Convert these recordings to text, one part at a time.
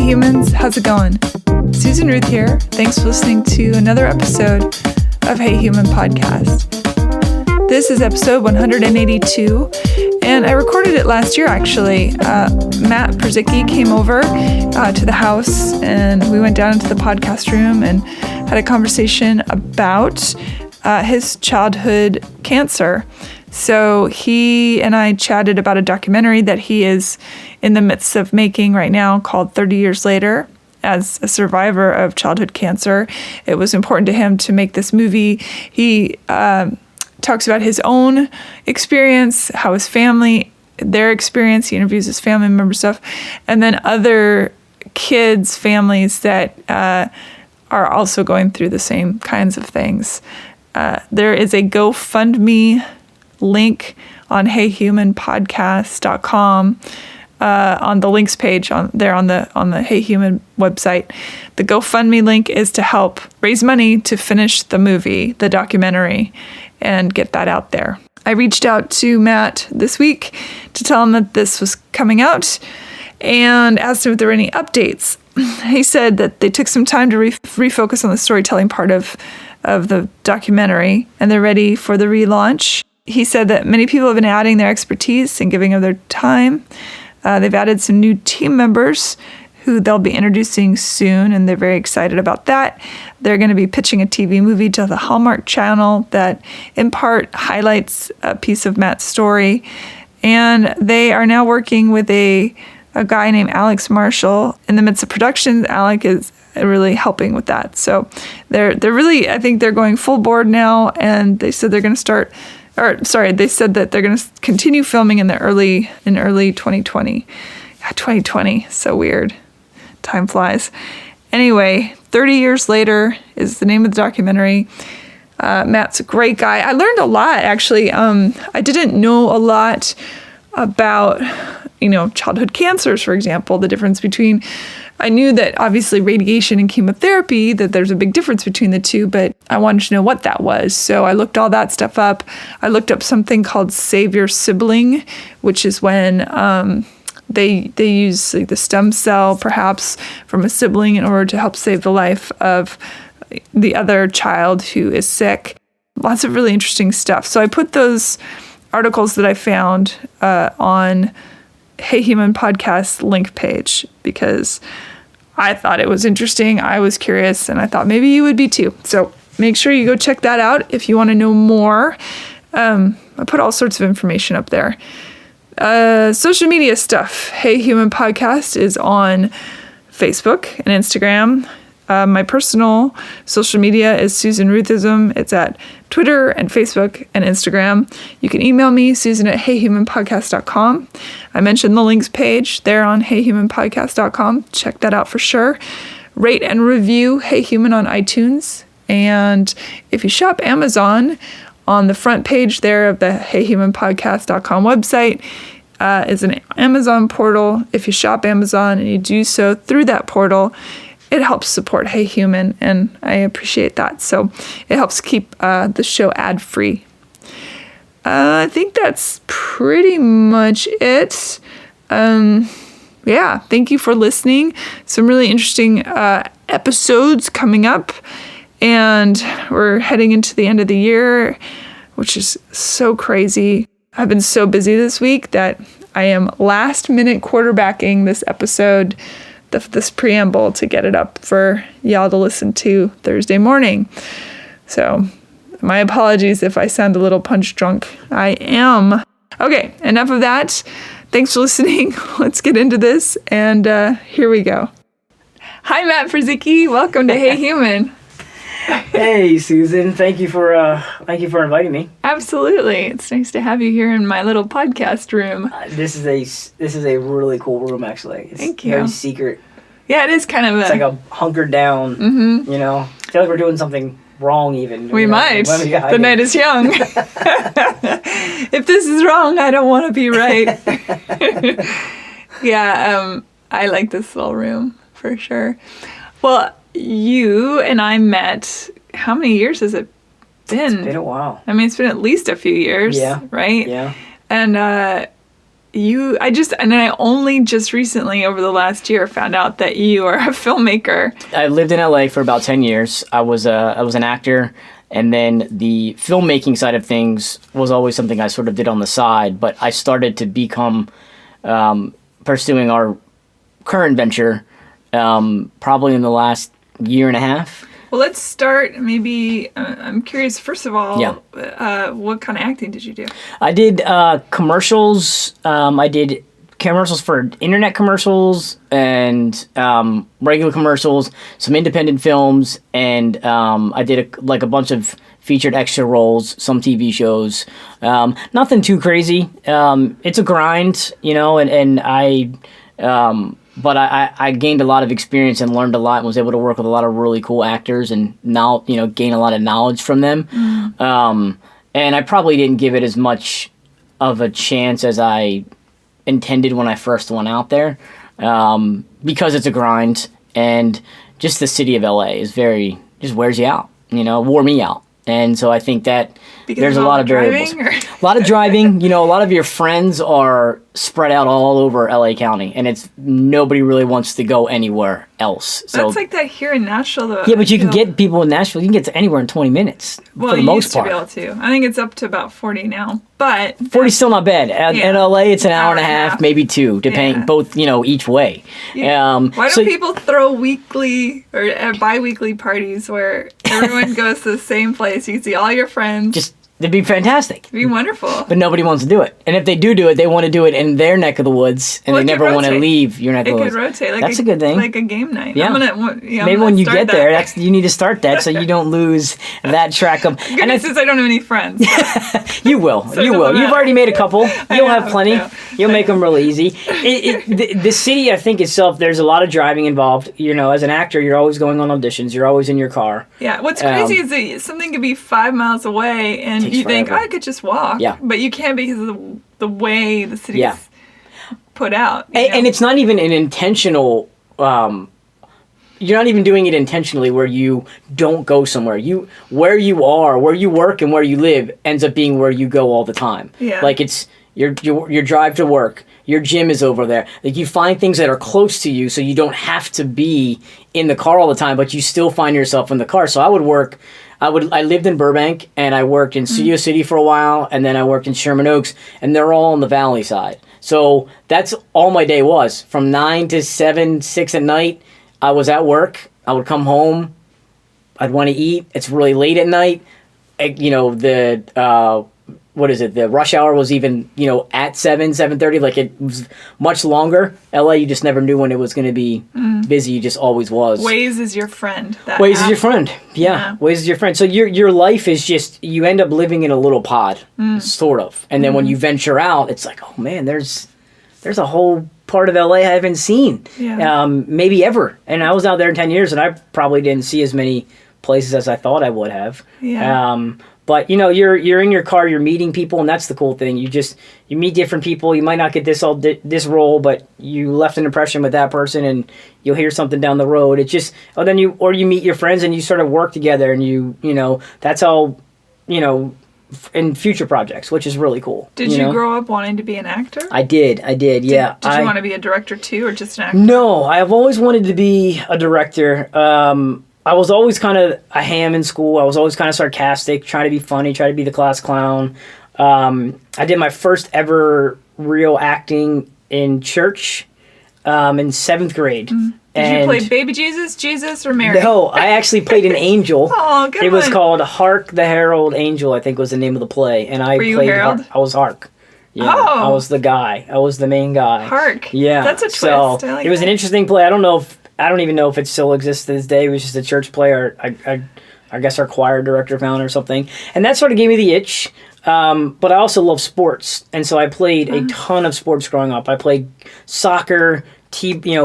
humans, how's it going? Susan Ruth here. Thanks for listening to another episode of Hey Human Podcast. This is episode 182, and I recorded it last year actually. Matt Purzycki came over to the house, and we went down into the podcast room and had a conversation about his childhood cancer. So he and I chatted about a documentary that he is in the midst of making right now called 30 Years Later. As a survivor of childhood cancer, it was important to him to make this movie. He talks about his own experience, how his family, their experience. He interviews his family member stuff, and then other kids' families that are also going through the same kinds of things. There is a GoFundMe link on heyhumanpodcast.com on the links page on the Hey Human website. The GoFundMe link is to help raise money to finish the movie, the documentary, and get that out there. I reached out to Matt this week to tell him that this was coming out and asked him if there were any updates. He said that they took some time to refocus on the storytelling part of the documentary, and they're ready for the relaunch. He said that many people have been adding their expertise and giving of their time. They've added some new team members who they'll be introducing soon, and they're very excited about that. They're going to be pitching a TV movie to the Hallmark Channel that, in part, highlights a piece of Matt's story. And they are now working with a guy named Alex Marshall. In the midst of production, Alec is really helping with that. So they're really, I think they're going full board now, and they said they're going to they said that they're going to continue filming in early 2020. Yeah, 2020, so weird. Time flies. Anyway, 30 Years Later is the name of the documentary. Matt's a great guy. I learned a lot, actually. I didn't know a lot about, childhood cancers, for example, the difference between, I knew that obviously radiation and chemotherapy, that there's a big difference between the two, but I wanted to know what that was. So I looked all that stuff up. I looked up something called Save Your Sibling, which is when they use the stem cell, perhaps, from a sibling in order to help save the life of the other child who is sick. Lots of really interesting stuff. So I put those articles that I found on Hey Human Podcast link page because I thought it was interesting. I was curious, and I thought maybe you would be too. So make sure you go check that out if you want to know more. I put all sorts of information up there. Social media stuff. Hey Human Podcast is on Facebook and Instagram. My personal social media is Susan Ruthism. It's at Twitter and Facebook and Instagram. You can email me, Susan at heyhumanpodcast.com. I mentioned the links page there on heyhumanpodcast.com. Check that out for sure. Rate and review Hey Human on iTunes. And if you shop Amazon, on the front page there of the heyhumanpodcast.com website is an Amazon portal. If you shop Amazon and you do so through that portal, it helps support Hey Human, and I appreciate that. So it helps keep the show ad-free. I think that's pretty much it. Thank you for listening. Some really interesting episodes coming up, and we're heading into the end of the year, which is so crazy. I've been so busy this week that I am last-minute quarterbacking this episode, this preamble, to get it up for y'all to listen to Thursday morning. So my apologies if I sound a little punch drunk. I am. Okay, enough of that. Thanks for listening. Let's get into this, and here we go. Hi, Matt Purzycki. Welcome to Hey Human. Hey, Susan. Thank you for inviting me. Absolutely. It's nice to have you here in my little podcast room. This is a really cool room, actually. It's Thank you. Very secret. Yeah, it is kind of It's like a hunkered down. Mm-hmm. I feel like we're doing something wrong. Even we might. The night is young. If this is wrong, I don't want to be right. Yeah. I like this little room for sure. Well, you and I met, how many years has it been? It's been a while. I mean, it's been at least a few years, yeah. right? Yeah. And I only just recently over the last year found out that you are a filmmaker. I lived in LA for about 10 years. I was an actor, and then the filmmaking side of things was always something I sort of did on the side, but I started to become pursuing our current venture probably in the last year and a half. Well, let's start maybe, I'm curious, first of all, Yeah. What kind of acting did you do? I did commercials. I did commercials for internet commercials and regular commercials, some independent films, and I did a bunch of featured extra roles, some TV shows. Nothing too crazy. It's a grind, and I... but I gained a lot of experience and learned a lot and was able to work with a lot of really cool actors and now, gain a lot of knowledge from them. And I probably didn't give it as much of a chance as I intended when I first went out there because it's a grind and just the city of LA is just wears you out, wore me out. And so I think that there's a lot of variables. A lot of driving. A lot of your friends are spread out all over LA County, and nobody really wants to go anywhere else. So that's like that here in Nashville, though. Yeah, but you can get people in Nashville. You can get to anywhere in 20 minutes for the most part. Well, you used to be able to. I think it's up to about 40 now, but 40's still not bad. In LA, it's an hour and a half, maybe two, depending both each way. Yeah. Why don't people throw weekly or bi-weekly parties where everyone goes to the same place? You can see all your friends. It'd be fantastic. It'd be wonderful. But nobody wants to do it. And if they do it, they want to do it in their neck of the woods, and they never want to leave your neck of the woods. It could rotate. That's a good thing. Like a game night. Yeah. Maybe when you get there, you need to start that so you don't lose that track of... Good news is I don't have any friends. You will. So you will. You've already made a couple. You'll have plenty. Yeah. You'll make them real easy. The city, I think itself, there's a lot of driving involved. As an actor, you're always going on auditions. You're always in your car. Yeah. What's crazy is that something could be 5 miles away, and you think, I could just walk. Yeah. But you can't because of the way the city's put out. And it's not even an intentional... you're not even doing it intentionally where you don't go somewhere. Where you are, where you work, and where you live ends up being where you go all the time. Yeah. Like it's your drive to work. Your gym is over there. Like you find things that are close to you so you don't have to be in the car all the time, but you still find yourself in the car. So I lived in Burbank, and I worked in Studio City for a while, and then I worked in Sherman Oaks, and they're all on the valley side. So that's all my day was. From 9 to 7, 6 at night, I was at work. I would come home. I'd want to eat. It's really late at night. The rush hour was even, at 7:30. Like it was much longer. LA, you just never knew when it was going to be busy. You just always was. Waze is your friend. Waze is your friend. Yeah. Waze is your friend. So your life is just, you end up living in a little pod, sort of. And then when you venture out, it's like, oh man, there's a whole part of LA I haven't seen. Yeah. Maybe ever. And I was out there 10 years, and I probably didn't see as many places as I thought I would have. Yeah. But you're in your car, you're meeting people, and that's the cool thing. You meet different people. You might not get this role, but you left an impression with that person, and you'll hear something down the road. It's just you meet your friends and you sort of work together, and that's how in future projects, which is really cool. Did you grow up wanting to be an actor? I did. Yeah. Did you want to be a director too, or just an actor? No, I have always wanted to be a director. I was always kind of a ham in school. I was always kind of sarcastic, trying to be funny, trying to be the class clown. I did my first ever real acting in church in 7th grade. Did you play Baby Jesus, or Mary? No, I actually played an angel. Oh, good. It was called Hark the Herald Angel, I think was the name of the play. And I Were you played Harold? I was Hark. Yeah, I was the guy. I was the main guy. Hark. Yeah. That's a twist. So I like it was an interesting play. I don't even know if it still exists to this day. It was just a church play, or I guess our choir director found or something. And that sort of gave me the itch. But I also love sports. And so I played a ton of sports growing up. I played soccer,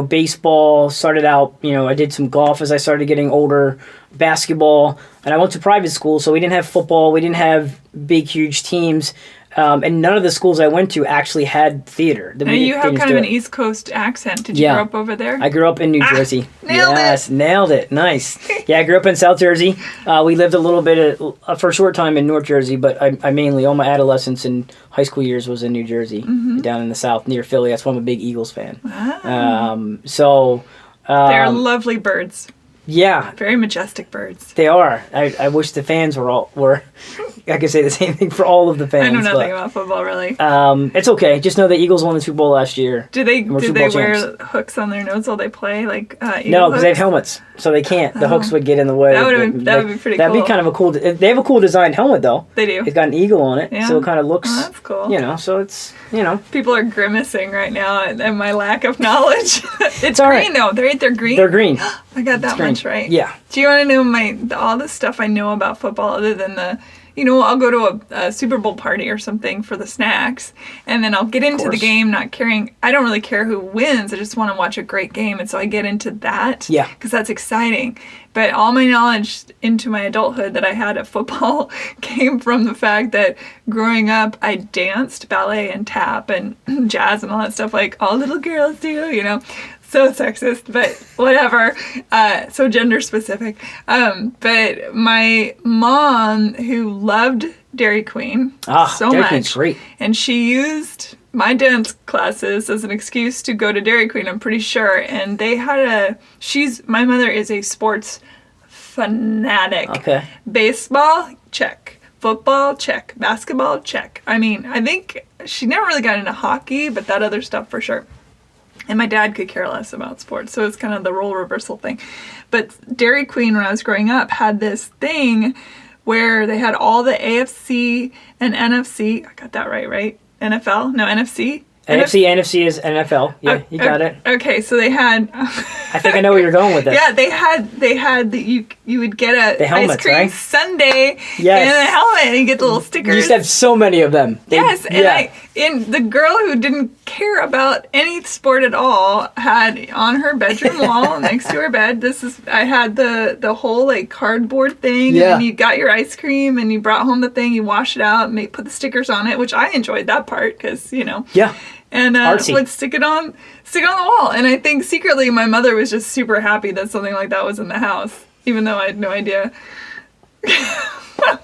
baseball, started out, I did some golf as I started getting older, basketball, and I went to private school, so we didn't have football, we didn't have big, huge teams. And none of the schools I went to actually had theater. Now you have kind of an East Coast accent. Did you grow up over there? I grew up in New Jersey. Nailed Nailed it. Nice. Yeah, I grew up in South Jersey. We lived a little bit for a short time in North Jersey, but I mainly, all my adolescence and high school years was in New Jersey, down in the South near Philly. That's why I'm a big Eagles fan. Wow. They're lovely birds. Yeah. Very majestic birds. They are. I wish the fans were. I could say the same thing for all of the fans. I know nothing about football, really. It's okay. Just know the Eagles won the Super Bowl last year. Do they wear hooks on their nose while they play? No, because they have helmets, so they can't. The hooks would get in the way. That would be pretty cool. That'd be kind of a cool. They have a cool designed helmet though. They do. It's got an eagle on it, so it kind of looks. Oh, that's cool. So it's People are grimacing right now at my lack of knowledge. It's all green right. though. They're green. They're green. I got that much right. Yeah. Do you want to know all the stuff I know about football other than I'll go to a Super Bowl party or something for the snacks, and then I'll get into the game not caring. I don't really care who wins. I just want to watch a great game, and so I get into that. Yeah. Because that's exciting. But all my knowledge into my adulthood that I had of football came from the fact that growing up, I danced ballet and tap and jazz and all that stuff like all little girls do, So sexist, but whatever. So gender specific. But my mom, who loved Dairy Queen so Dairy much, Queen's great. and she used my dance classes as an excuse to go to Dairy Queen, I'm pretty sure. And they had my mother is a sports fanatic. Okay. Baseball, check. Football, check. Basketball, check. I mean, I think she never really got into hockey, but that other stuff for sure. And my dad could care less about sports, so it's kind of the role reversal thing. But Dairy Queen, when I was growing up, had this thing where they had all the AFC and NFC. I got that right? NFL? No, NFC? NFC is NFL. Yeah, you got it. Okay, so they had. I think I know where you're going with this. Yeah, they had you would get the helmets, ice cream right? sundae Yes. and a helmet, and you get the little stickers. You used to have so many of them. And the girl who didn't care about any sport at all had on her bedroom wall next to her bed. I had the whole cardboard thing, and you got your ice cream, and you brought home the thing, you wash it out, and put the stickers on it, which I enjoyed that part because Yeah. And would stick it on the wall. And I think secretly my mother was just super happy that something like that was in the house, even though I had no idea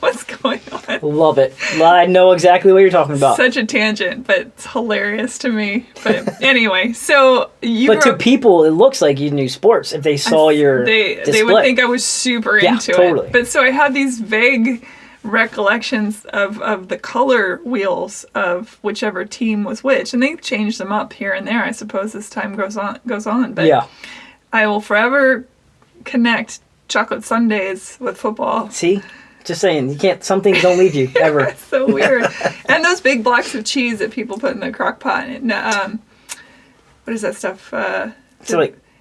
what's going on. Love it. I know exactly what you're talking about. Such a tangent, but it's hilarious to me. But anyway, so to people, it looks like you knew sports if they saw your display. They would think I was super into totally. it. But so I had these vague recollections of the color wheels of whichever team was which, and they've changed them up here and there, I suppose, as time goes on. But I will forever connect chocolate sundaes with football. See, just saying, some things don't leave you ever. It's so weird. And those big blocks of cheese that people put in the crock pot. And, what is that stuff?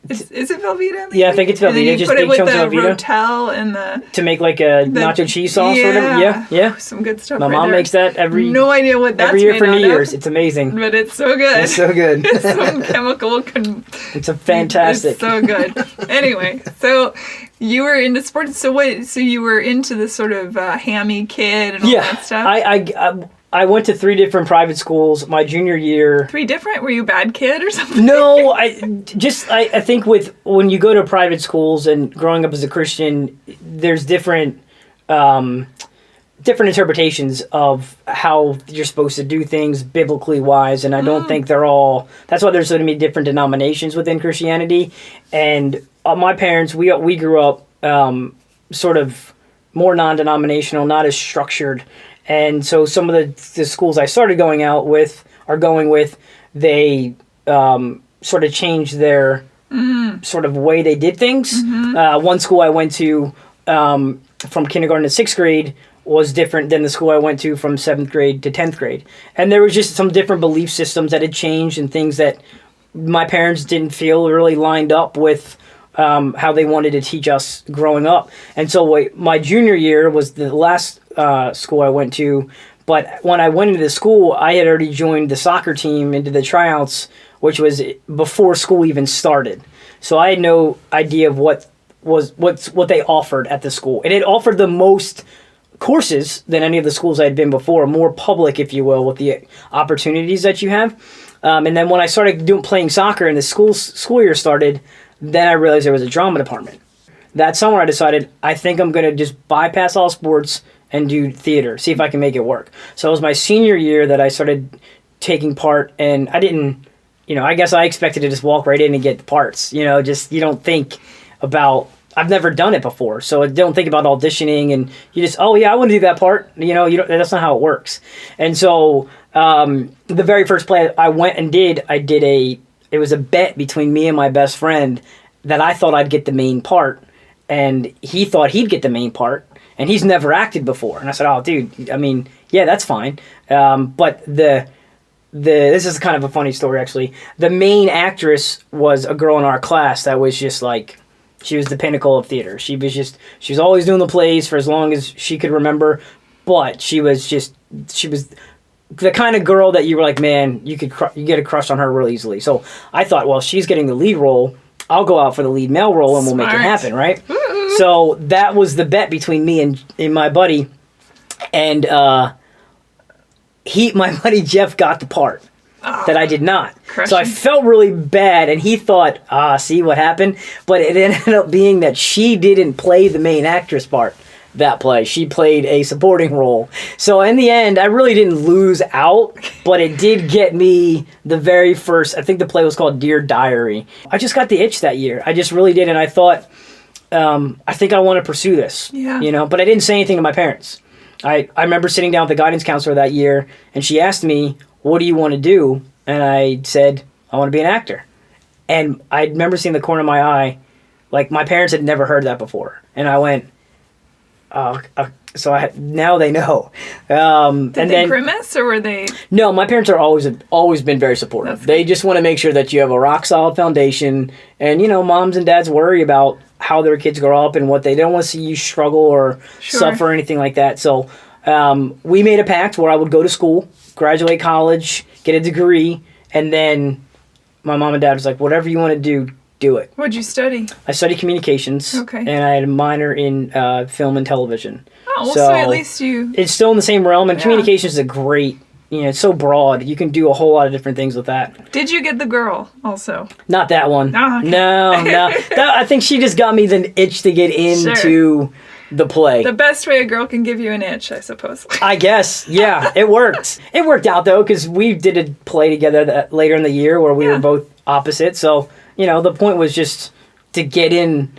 Is it Velveeta? Maybe? Yeah, I think it's Velveeta. And then you just put big it with chunks the of Velveeta Rotel and to make like a nacho cheese sauce or whatever. Yeah. Some good stuff. My mom makes that no idea what that's every year for New made out Year's. of, It's amazing. but it's so good. It's so good. It's some chemical. It's a fantastic. It's so good. Anyway, so you were into sports. So what? So you were into this sort of hammy kid and all that stuff. I went to 3 different private schools my junior year. 3 different? Were you a bad kid or something? No, I think when you go to private schools and growing up as a Christian, there's different interpretations of how you're supposed to do things biblically wise, and I don't think they're all. That's why there's so many different denominations within Christianity. And my parents, we grew up sort of more non-denominational, not as structured. And so some of the schools I started going with, they sort of changed their sort of way they did things. One school I went to from kindergarten to 6th grade was different than the school I went to from 7th grade to 10th grade. And there was just some different belief systems that had changed and things that my parents didn't feel really lined up with how they wanted to teach us growing up. And so my junior year was the last school I went to, but when I went into the school, I had already joined the soccer team into the tryouts, which was before school even started. So I had no idea of what they offered at the school. And it offered the most courses than any of the schools I'd been before, more public, if you will, with the opportunities that you have. And then when I started playing soccer and the school year started, then I realized there was a drama department. That summer I decided, I think I'm going to just bypass all sports and do theater, see if I can make it work. So it was my senior year that I started taking part, and I didn't, I guess I expected to just walk right in and get the parts. You don't think about, I've never done it before, so I don't think about auditioning, and you just, oh yeah, I want to do that part. That's not how it works. And so the very first play I went and did, it was a bet between me and my best friend that I thought I'd get the main part, and he thought he'd get the main part, and he's never acted before. And I said, oh, dude, I mean, yeah, that's fine. But this is kind of a funny story, actually. The main actress was a girl in our class that was just like, she was the pinnacle of theater. She was always doing the plays for as long as she could remember, but she was the kind of girl that you were like, man, you get a crush on her real easily. So I thought, well, she's getting the lead role, I'll go out for the lead male role and we'll make it happen, right? So that was the bet between me and my buddy, and my buddy Jeff got the part that I did not. Crushing. So I felt really bad, and he thought, see what happened? But it ended up being that she didn't play the main actress part that play. She played a supporting role. So in the end, I really didn't lose out, but it did get me the very first, I think the play was called Dear Diary. I just got the itch that year. I just really did, and I thought, I think I want to pursue this. Yeah. But I didn't say anything to my parents. I remember sitting down with the guidance counselor that year, and she asked me, what do you want to do? And I said, I want to be an actor. And I remember seeing the corner of my eye, like my parents had never heard that before. And I went, now they know. Did they grimace, or were they? No, my parents are always been very supportive. They just want to make sure that you have a rock solid foundation. And, moms and dads worry about how their kids grow up and what they don't want to see you struggle or suffer or anything like that. So we made a pact where I would go to school, graduate college, get a degree, and then my mom and dad was like, whatever you want to do it. What'd you study? I studied communications. Okay. And I had a minor in film and television. Oh, well, so at least you... It's still in the same realm, and communications is a great, it's so broad. You can do a whole lot of different things with that. Did you get the girl also? Not that one. Oh, okay. No. I think she just got me the itch to get into the play. The best way a girl can give you an itch, I suppose. I guess, yeah. It worked. It worked out, though, because we did a play together later in the year where we were both opposite. So, the point was just to get in,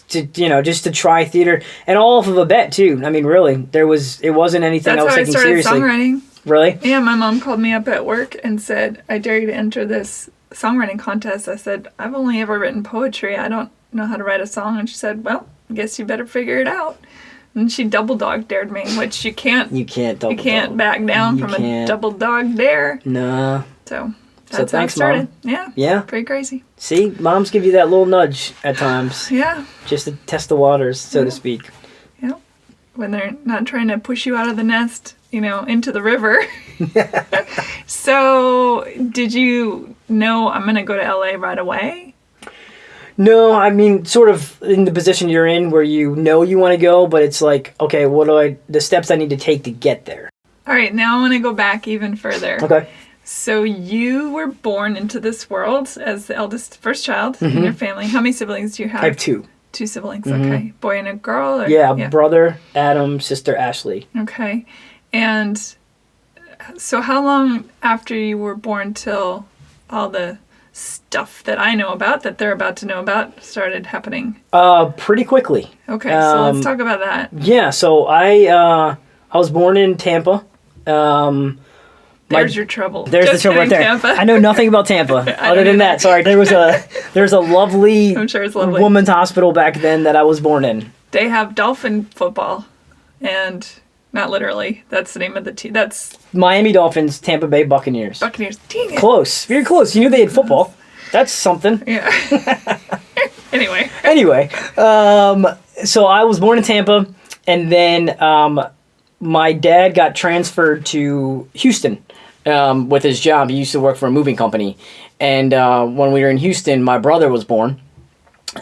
just to try theater. And all off of a bet, too. I mean, really, it wasn't anything I was taking seriously. That's how I started songwriting. Really? Yeah, my mom called me up at work and said, I dare you to enter this songwriting contest. I said, I've only ever written poetry. I don't know how to write a song. And she said, well, I guess you better figure it out. And she double dog dared me, which you can't back down from a double dog dare. No. So that's how it started. Mom. Yeah. Pretty crazy. See, moms give you that little nudge at times. Yeah. Just to test the waters, so to speak. Yeah. When they're not trying to push you out of the nest, into the river. So, did you know I'm going to go to LA right away? No, I mean, sort of in the position you're in where you want to go, but it's like, okay, the steps I need to take to get there. All right, now I want to go back even further. Okay. So you were born into this world as the first child in your family. How many siblings do you have? I have two. Two siblings, okay. Boy and a girl? Or, brother, Adam, sister, Ashley. Okay. And so how long after you were born till all the stuff that I know about, that they're about to know about, started happening? Pretty quickly. Okay, so let's talk about that. Yeah, so I was born in Tampa. There's your trouble. There's the trouble right there. Tampa. I know nothing about Tampa other than that. Sorry, there's a lovely, I'm sure it's lovely women's hospital back then that I was born in. They have dolphin football, and not literally. That's the name of the team. That's Miami Dolphins, Tampa Bay Buccaneers. Buccaneers. Dang it. Close. Very close. You knew they had football. That's something. Yeah. Anyway. So I was born in Tampa, and then my dad got transferred to Houston with his job. He used to work for a moving company. And when we were in Houston, my brother was born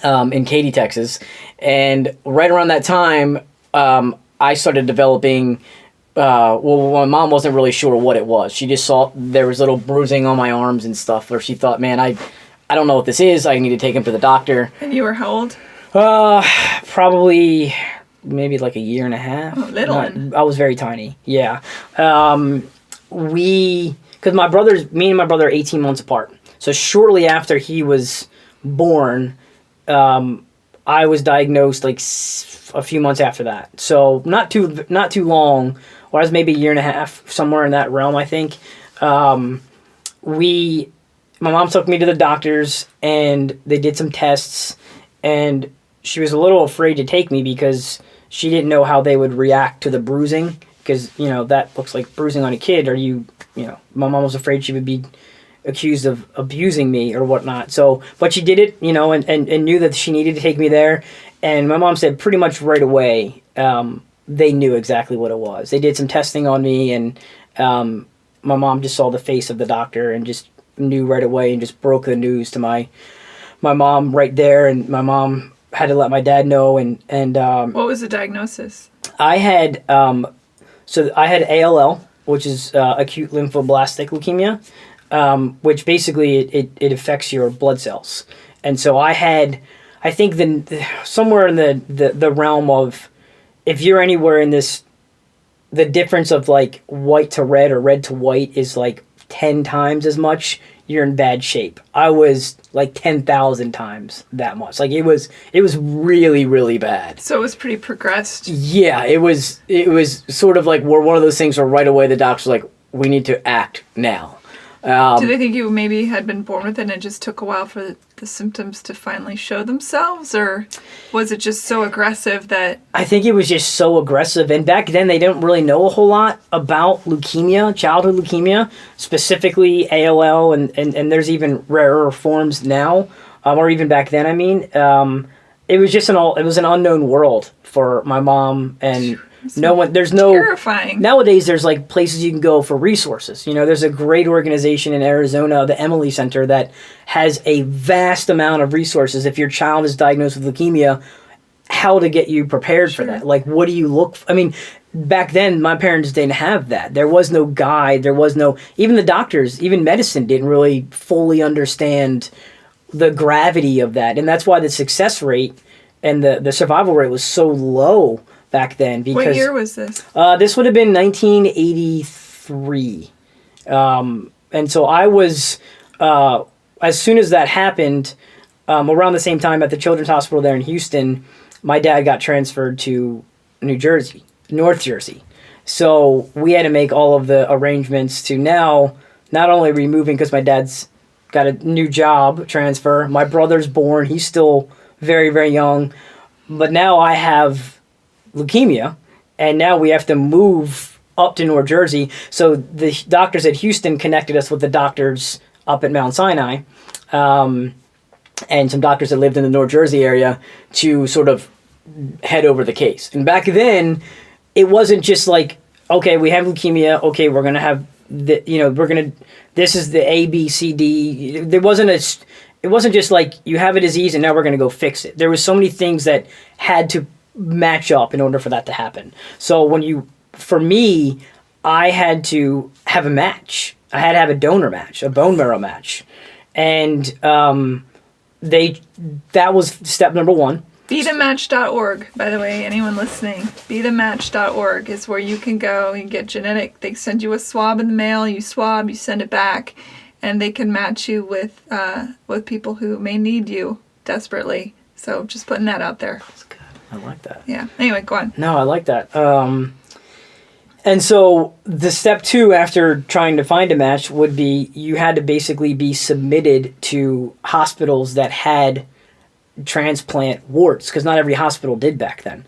in Katy, Texas. And right around that time, I started developing. Well, my mom wasn't really sure what it was. She just saw there was little bruising on my arms and stuff. Where she thought, man, I don't know what this is. I need to take him to the doctor. And you were how old? Probably maybe like a year and a half. Oh, little one. I was very tiny. Yeah. Because me and my brother are 18 months apart. So shortly after he was born, I was diagnosed like a few months after that. So not too long, or I was maybe a year and a half, somewhere in that realm, I think. My mom took me to the doctors and they did some tests, and she was a little afraid to take me because she didn't know how they would react to the bruising, because, that looks like bruising on a kid. My mom was afraid she would be accused of abusing me or whatnot. So, but she did it, and knew that she needed to take me there. And my mom said pretty much right away, they knew exactly what it was. They did some testing on me, and my mom just saw the face of the doctor and just knew right away and just broke the news to my mom right there. And my mom had to let my dad know. And what was the diagnosis? I had ALL, which is acute lymphoblastic leukemia. Which basically it affects your blood cells. And so I think somewhere in the realm of, if you're anywhere in this, the difference of like white to red or red to white is like 10 times as much, you're in bad shape. I was like 10,000 times that much. Like it was really, really bad. So it was pretty progressed. Yeah, it was sort of like one of those things where right away the doctor's like, we need to act now. Do they think you maybe had been born with it and it just took a while for the symptoms to finally show themselves? Or was it just so aggressive that... I think it was just so aggressive. And back then, they didn't really know a whole lot about leukemia, childhood leukemia, specifically ALL, and there's even rarer forms now, or even back then, I mean. It was just it was an unknown world for my mom, and... Terrifying. Nowadays, there's like places you can go for resources. There's a great organization in Arizona, the Emily Center, that has a vast amount of resources. If your child is diagnosed with leukemia, how to get you prepared for that. Like, what do you look for? I mean, back then, my parents didn't have that. There was no guide. There was no, even the doctors, even medicine didn't really fully understand the gravity of that. And that's why the success rate and the survival rate was so low back then. Because what year was this? This would have been 1983. And so I was, as soon as that happened, around the same time at the Children's Hospital there in Houston, my dad got transferred to North Jersey. So we had to make all of the arrangements to now not only removing, because my dad's got a new job transfer. My brother's born. He's still very, very young. But now I have leukemia, and now we have to move up to North Jersey. So the doctors at Houston connected us with the doctors up at Mount Sinai, and some doctors that lived in the North Jersey area to sort of head over the case. And back then, it wasn't just like, okay, we have leukemia, okay, we're going to have this is the A, B, C, D. It wasn't just like you have a disease and now we're going to go fix it. There was so many things that had to match up in order for that to happen. So for me, I had to have a match. I had to have a donor match, a bone marrow match. And that was step number one. BeTheMatch.org, by the way, anyone listening, BeTheMatch.org is where you can go and get genetic. They send you a swab in the mail, you swab, you send it back, and they can match you with people who may need you desperately. So just putting that out there. That's good. I like that. Yeah. Anyway, go on. No, I like that. And so the step two after trying to find a match would be you had to basically be submitted to hospitals that had transplant wards, because not every hospital did back then.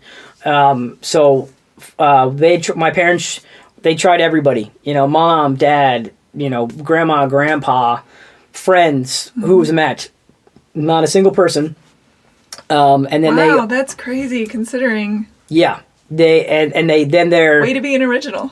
So my parents, they tried everybody, mom, dad, grandma, grandpa, friends, who was a match. Not a single person. And then wow, that's crazy considering. Yeah, they're way to be an original.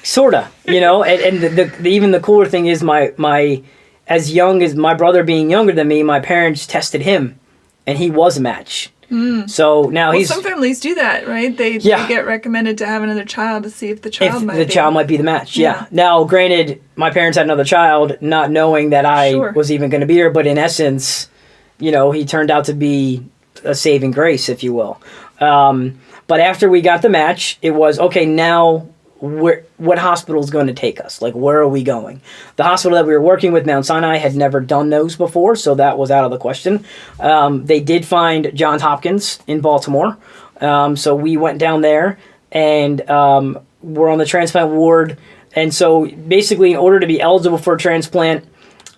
Sorta, and even the cooler thing is my as young as my brother being younger than me, my parents tested him, and he was a match. So now Well, some families do that, right? They get recommended to have another child to see if the child might be the match. Yeah. Now, granted, my parents had another child, not knowing that I was even going to be here, but in essence, he turned out to be a saving grace, if you will. But after we got the match, it was, okay, now what hospital is going to take us? Like, where are we going? The hospital that we were working with, Mount Sinai, had never done those before, so that was out of the question. They did find Johns Hopkins in Baltimore, so we went down there, and we're on the transplant ward. And so basically, in order to be eligible for a transplant,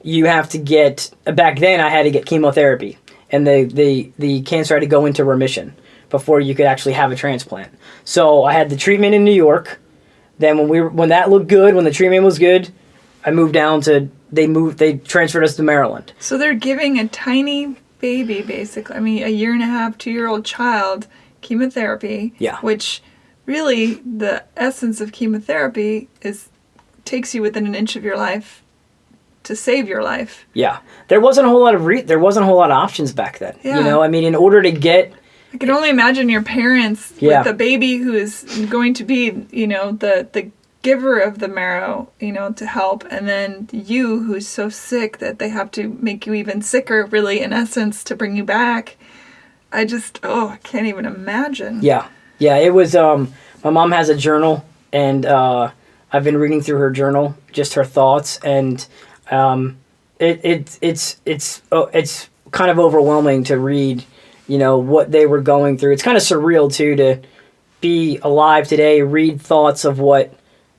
you have to get, back then I had to get chemotherapy, and the cancer had to go into remission before you could actually have a transplant. So I had the treatment in New York. Then when that looked good, when the treatment was good, I moved down to, they transferred us to Maryland. So they're giving a tiny baby, basically, a 1.5, 2-year-old child, chemotherapy. Yeah. Which really, the essence of chemotherapy takes you within an inch of your life to save your life. Yeah. There wasn't a whole lot of options back then. Yeah. In order to get, I can only imagine your parents with the baby who is going to be, the giver of the marrow, to help, and then you who's so sick that they have to make you even sicker, really, in essence, to bring you back. I can't even imagine. Yeah. Yeah, it was, my mom has a journal, and I've been reading through her journal, just her thoughts, and it's kind of overwhelming to read, what they were going through. It's kind of surreal, too, to be alive today, read thoughts of what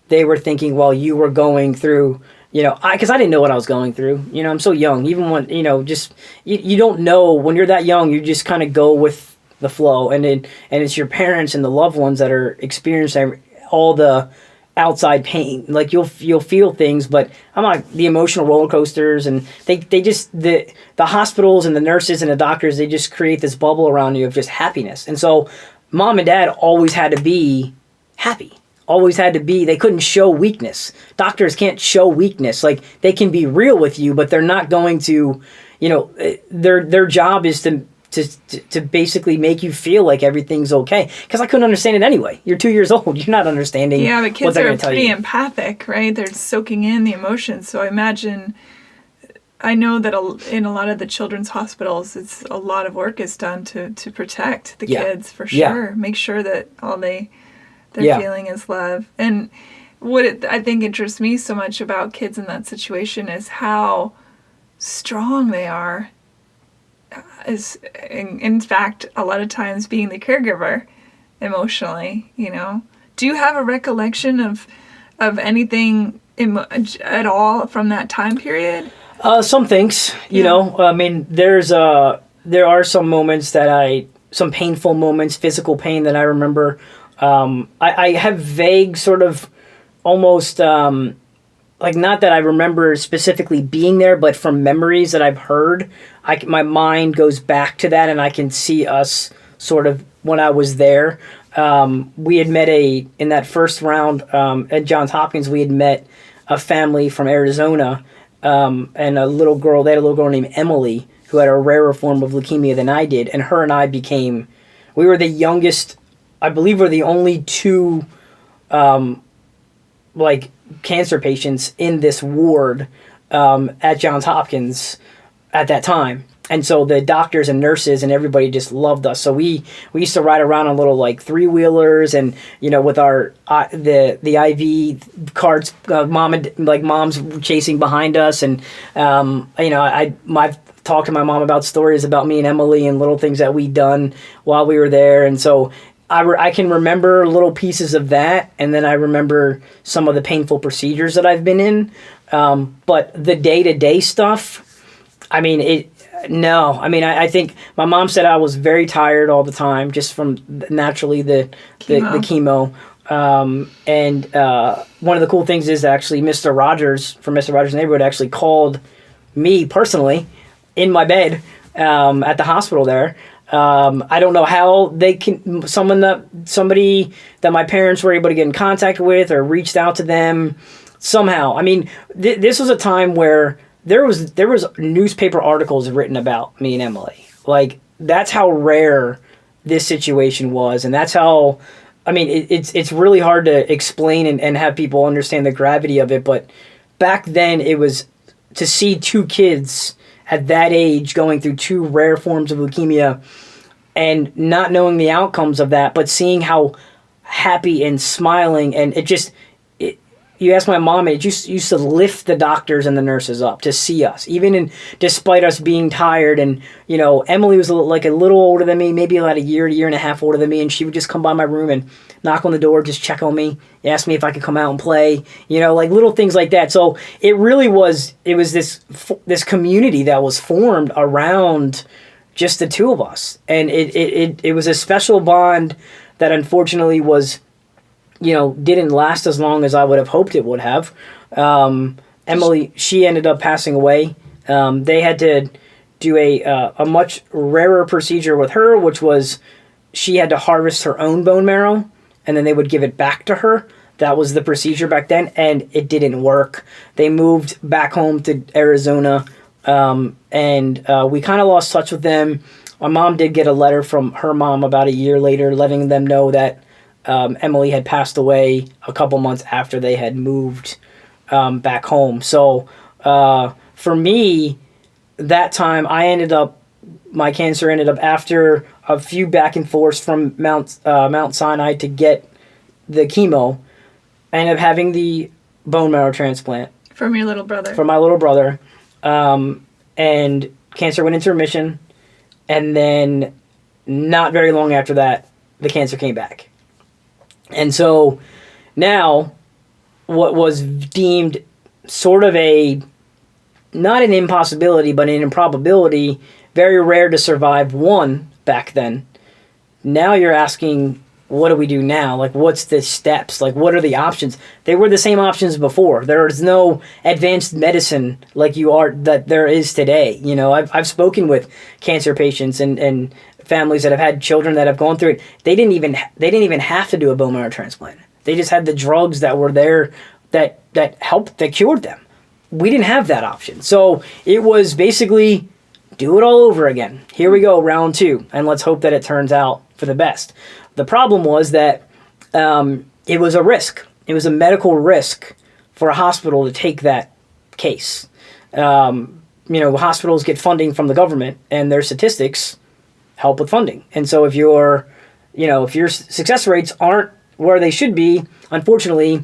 they were thinking while you were going through, because I didn't know what I was going through. I'm so young. Even when, just, you don't know. When you're that young, you just kind of go with the flow. And it's your parents and the loved ones that are experiencing all the outside pain. Like, you'll feel things, but I'm like, the emotional roller coasters, and they just, the hospitals and the nurses and the doctors, they just create this bubble around you of just happiness. And so mom and dad always had to be happy, they couldn't show weakness. Doctors can't show weakness. Like, they can be real with you, but they're not going to, their job is to basically make you feel like everything's okay. Because I couldn't understand it anyway. You're 2 years old. You're not understanding. Yeah, but kids are pretty empathic, right? They're soaking in the emotions. So I know that in a lot of the children's hospitals, it's a lot of work is done to protect the kids, for sure. Make sure that all they're feeling is love. And what I think interests me so much about kids in that situation is how strong they are. Is in fact a lot of times being the caregiver emotionally. Do you have a recollection of anything at all from that time period? Some things, there are some moments some painful moments, physical pain that I remember. I have vague sort of almost not that I remember specifically being there, but from memories that I've heard, my mind goes back to that, and I can see us sort of when I was there. We had met in that first round at Johns Hopkins, we had met a family from Arizona, and a little girl. They had a little girl named Emily who had a rarer form of leukemia than I did, and her and I we were the youngest. I believe we're the only two, cancer patients in this ward at Johns Hopkins at that time. And so the doctors and nurses and everybody just loved us. So we used to ride around on little 3-wheelers, and with our the IV carts, moms chasing behind us, and I've talked to my mom about stories about me and Emily and little things that we'd done while we were there. And so I can remember little pieces of that, and then I remember some of the painful procedures that I've been in. But the day-to-day stuff, I think my mom said I was very tired all the time, just from naturally the chemo. And one of the cool things is actually Mr. Rogers from Mr. Rogers' Neighborhood actually called me personally in my bed at the hospital there. I don't know how they can somebody that my parents were able to get in contact with or reached out to them somehow. This was a time where there was newspaper articles written about me and Emily. that's how rare this situation was, and that's how. I mean, it's really hard to explain and have people understand the gravity of it. But back then, it was to see two kids at that age going through two rare forms of leukemia, and not knowing the outcomes of that, but seeing how happy and smiling, and you ask my mom, it just used to lift the doctors and the nurses up to see us, despite us being tired. And, Emily was a little older than me, maybe about a year and a half older than me. And she would just come by my room and knock on the door, just check on me, ask me if I could come out and play, little things like that. So it really was, this community that was formed around just the two of us. And it was a special bond that unfortunately was, didn't last as long as I would have hoped it would have. Emily, she ended up passing away. They had to do a much rarer procedure with her, which was she had to harvest her own bone marrow, and then they would give it back to her. That was the procedure back then, and it didn't work. They moved back home to Arizona, and we kind of lost touch with them. My mom did get a letter from her mom about a year later letting them know that Emily had passed away a couple months after they had moved back home. So for me, that time my cancer ended up after a few back and forths from Mount Sinai to get the chemo. I ended up having the bone marrow transplant. From your little brother. From my little brother. And cancer went into remission. And then not very long after that, the cancer came back. And so now what was deemed sort of not an impossibility, but an improbability, very rare to survive one back then. Now you're asking, what do we do now? Like, what's the steps? Like, what are the options? They were the same options before. There is no advanced medicine that there is today. I've spoken with cancer patients and families that have had children that have gone through it. They didn't even have to do a bone marrow transplant. They just had the drugs that were there that cured them. We didn't have that option. So it was basically do it all over again. Here we go, round 2, and let's hope that it turns out for the best. The problem was that it was a risk. It was a medical risk for a hospital to take that case. Hospitals get funding from the government, and their statistics help with funding. And so if your success rates aren't where they should be, unfortunately,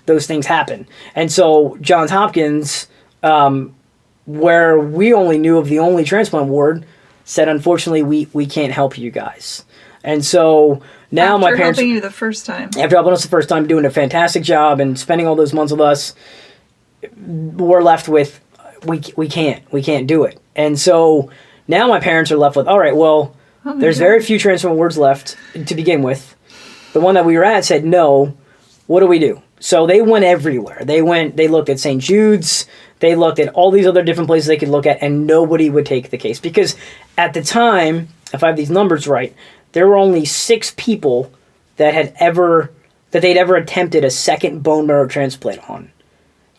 those things happen. And so Johns Hopkins, where we only knew of the only transplant ward, said, unfortunately, we can't help you guys. And so now my parents... After helping you the first time. After helping us the first time, doing a fantastic job and spending all those months with us, we're left with, we can't do it. And so now my parents are left with, all right, well, there's very few transplant wards left to begin with. The one that we were at said, no, what do we do? So they went everywhere. They looked at St. Jude's, they looked at all these other different places they could look at, and nobody would take the case. Because at the time, if I have these numbers right, there were only 6 people that they'd ever attempted a second bone marrow transplant on.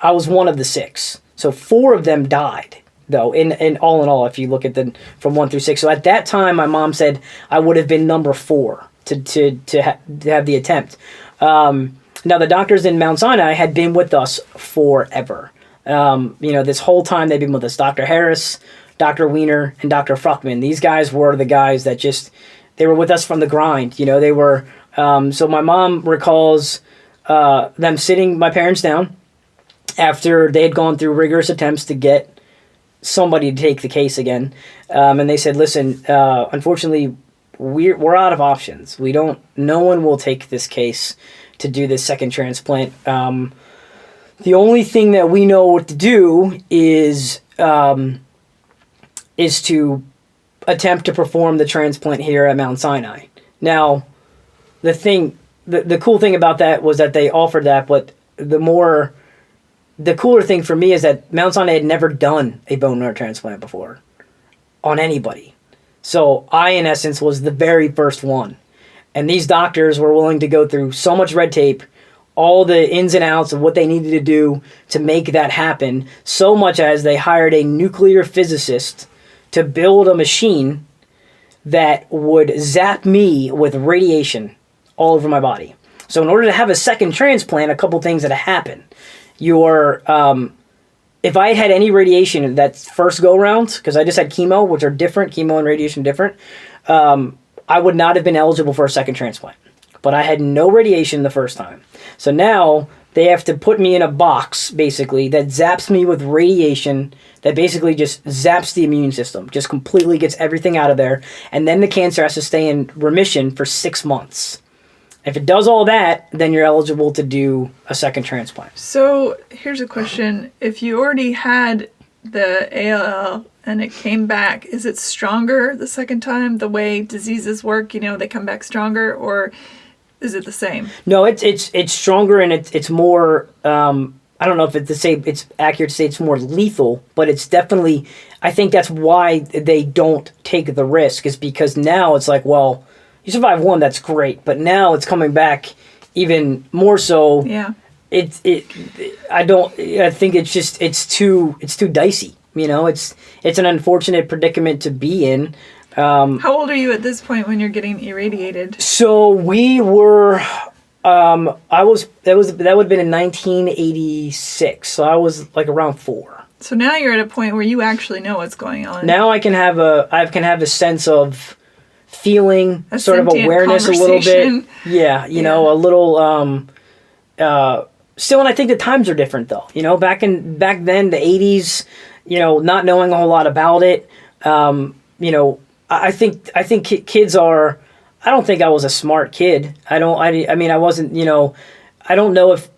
I was one of the 6. So 4 of them died, though, in all, if you look at from 1 through 6. So at that time, my mom said I would have been number 4 to have the attempt. Now, the doctors in Mount Sinai had been with us forever. This whole time they've been with us. Dr. Harris, Dr. Wiener, and Dr. Fruchtman. These guys were the guys that they were with us from the grind. They were... so my mom recalls them sitting my parents down after they had gone through rigorous attempts to get somebody to take the case again. And they said, listen, unfortunately, we're out of options. No one will take this case to do this second transplant. The only thing that we know what to do is to attempt to perform the transplant here at Mount Sinai. Now, the cool thing about that was that they offered that, but the cooler thing for me is that Mount Sinai had never done a bone marrow transplant before on anybody. So I, in essence, was the very first one. And these doctors were willing to go through so much red tape, all the ins and outs of what they needed to do to make that happen, so much as they hired a nuclear physicist to build a machine that would zap me with radiation all over my body. So in order to have a second transplant, a couple things that happen. If I had any radiation that first go round, because I just had chemo, which are different, chemo and radiation different, I would not have been eligible for a second transplant. But I had no radiation the first time. So now they have to put me in a box, basically, that zaps me with radiation that basically just zaps the immune system, just completely gets everything out of there. And then the cancer has to stay in remission for 6 months. If it does all that, then you're eligible to do a second transplant. So here's a question. If you already had the ALL and it came back, is it stronger the second time, the way diseases work? You know, they come back stronger, or is it the same? No, it's stronger, and it's more, I don't know if it's the same, it's accurate to say it's more lethal, but it's definitely, I think that's why they don't take the risk, is because now it's like, well, you survive one, that's great, but now it's coming back even more so. Yeah. I think it's too dicey. You know, it's an unfortunate predicament to be in. How old are you at this point when you're getting irradiated? So we were, that would have been in 1986. So I was like around 4. So now you're at a point where you actually know what's going on. Now I can have a sense of feeling, a sort of awareness a little bit. Yeah, you know, a little, still, and I think the times are different though. You know, back then, the 80s, you know, not knowing a whole lot about it, you know, I think kids are, I don't think I was a smart kid. I mean, I wasn't, you know, I don't know if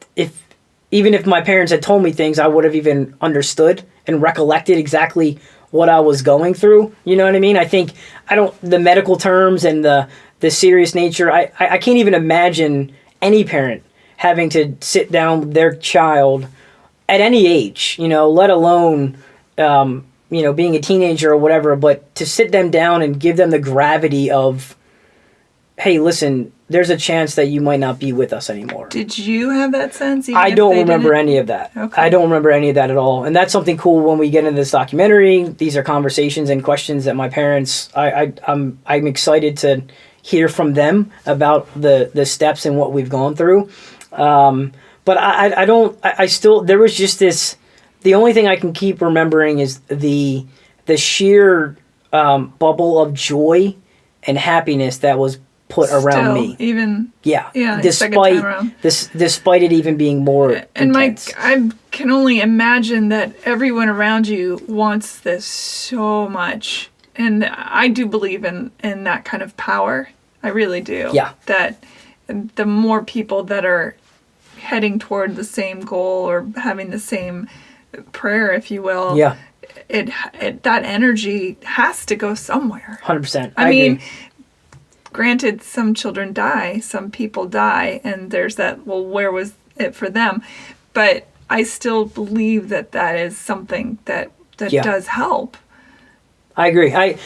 even if my parents had told me things, I would have even understood and recollected exactly what I was going through. You know what I mean? I think, the medical terms and the serious nature, I can't even imagine any parent having to sit down with their child at any age, you know, let alone, you know, being a teenager or whatever, but to sit them down and give them the gravity of, hey, listen, there's a chance that you might not be with us anymore. Did you have that sense? I don't remember any of that. Okay. I don't remember any of that at all. And that's something cool when we get into this documentary. These are conversations and questions that my parents, I'm excited to hear from them about the steps and what we've gone through. But I still, there was just this, the only thing I can keep remembering is the sheer bubble of joy and happiness that was put around me. Even despite it even being more and intense. I can only imagine that everyone around you wants this so much, and I do believe in that kind of power. I really do. Yeah. That the more people that are heading toward the same goal or having the same prayer, if you will. Yeah. It that energy has to go somewhere. 100%. I mean, agree. Granted, some children die, some people die, and there's that, well, where was it for them? But I still believe that is something that does help. I agree. I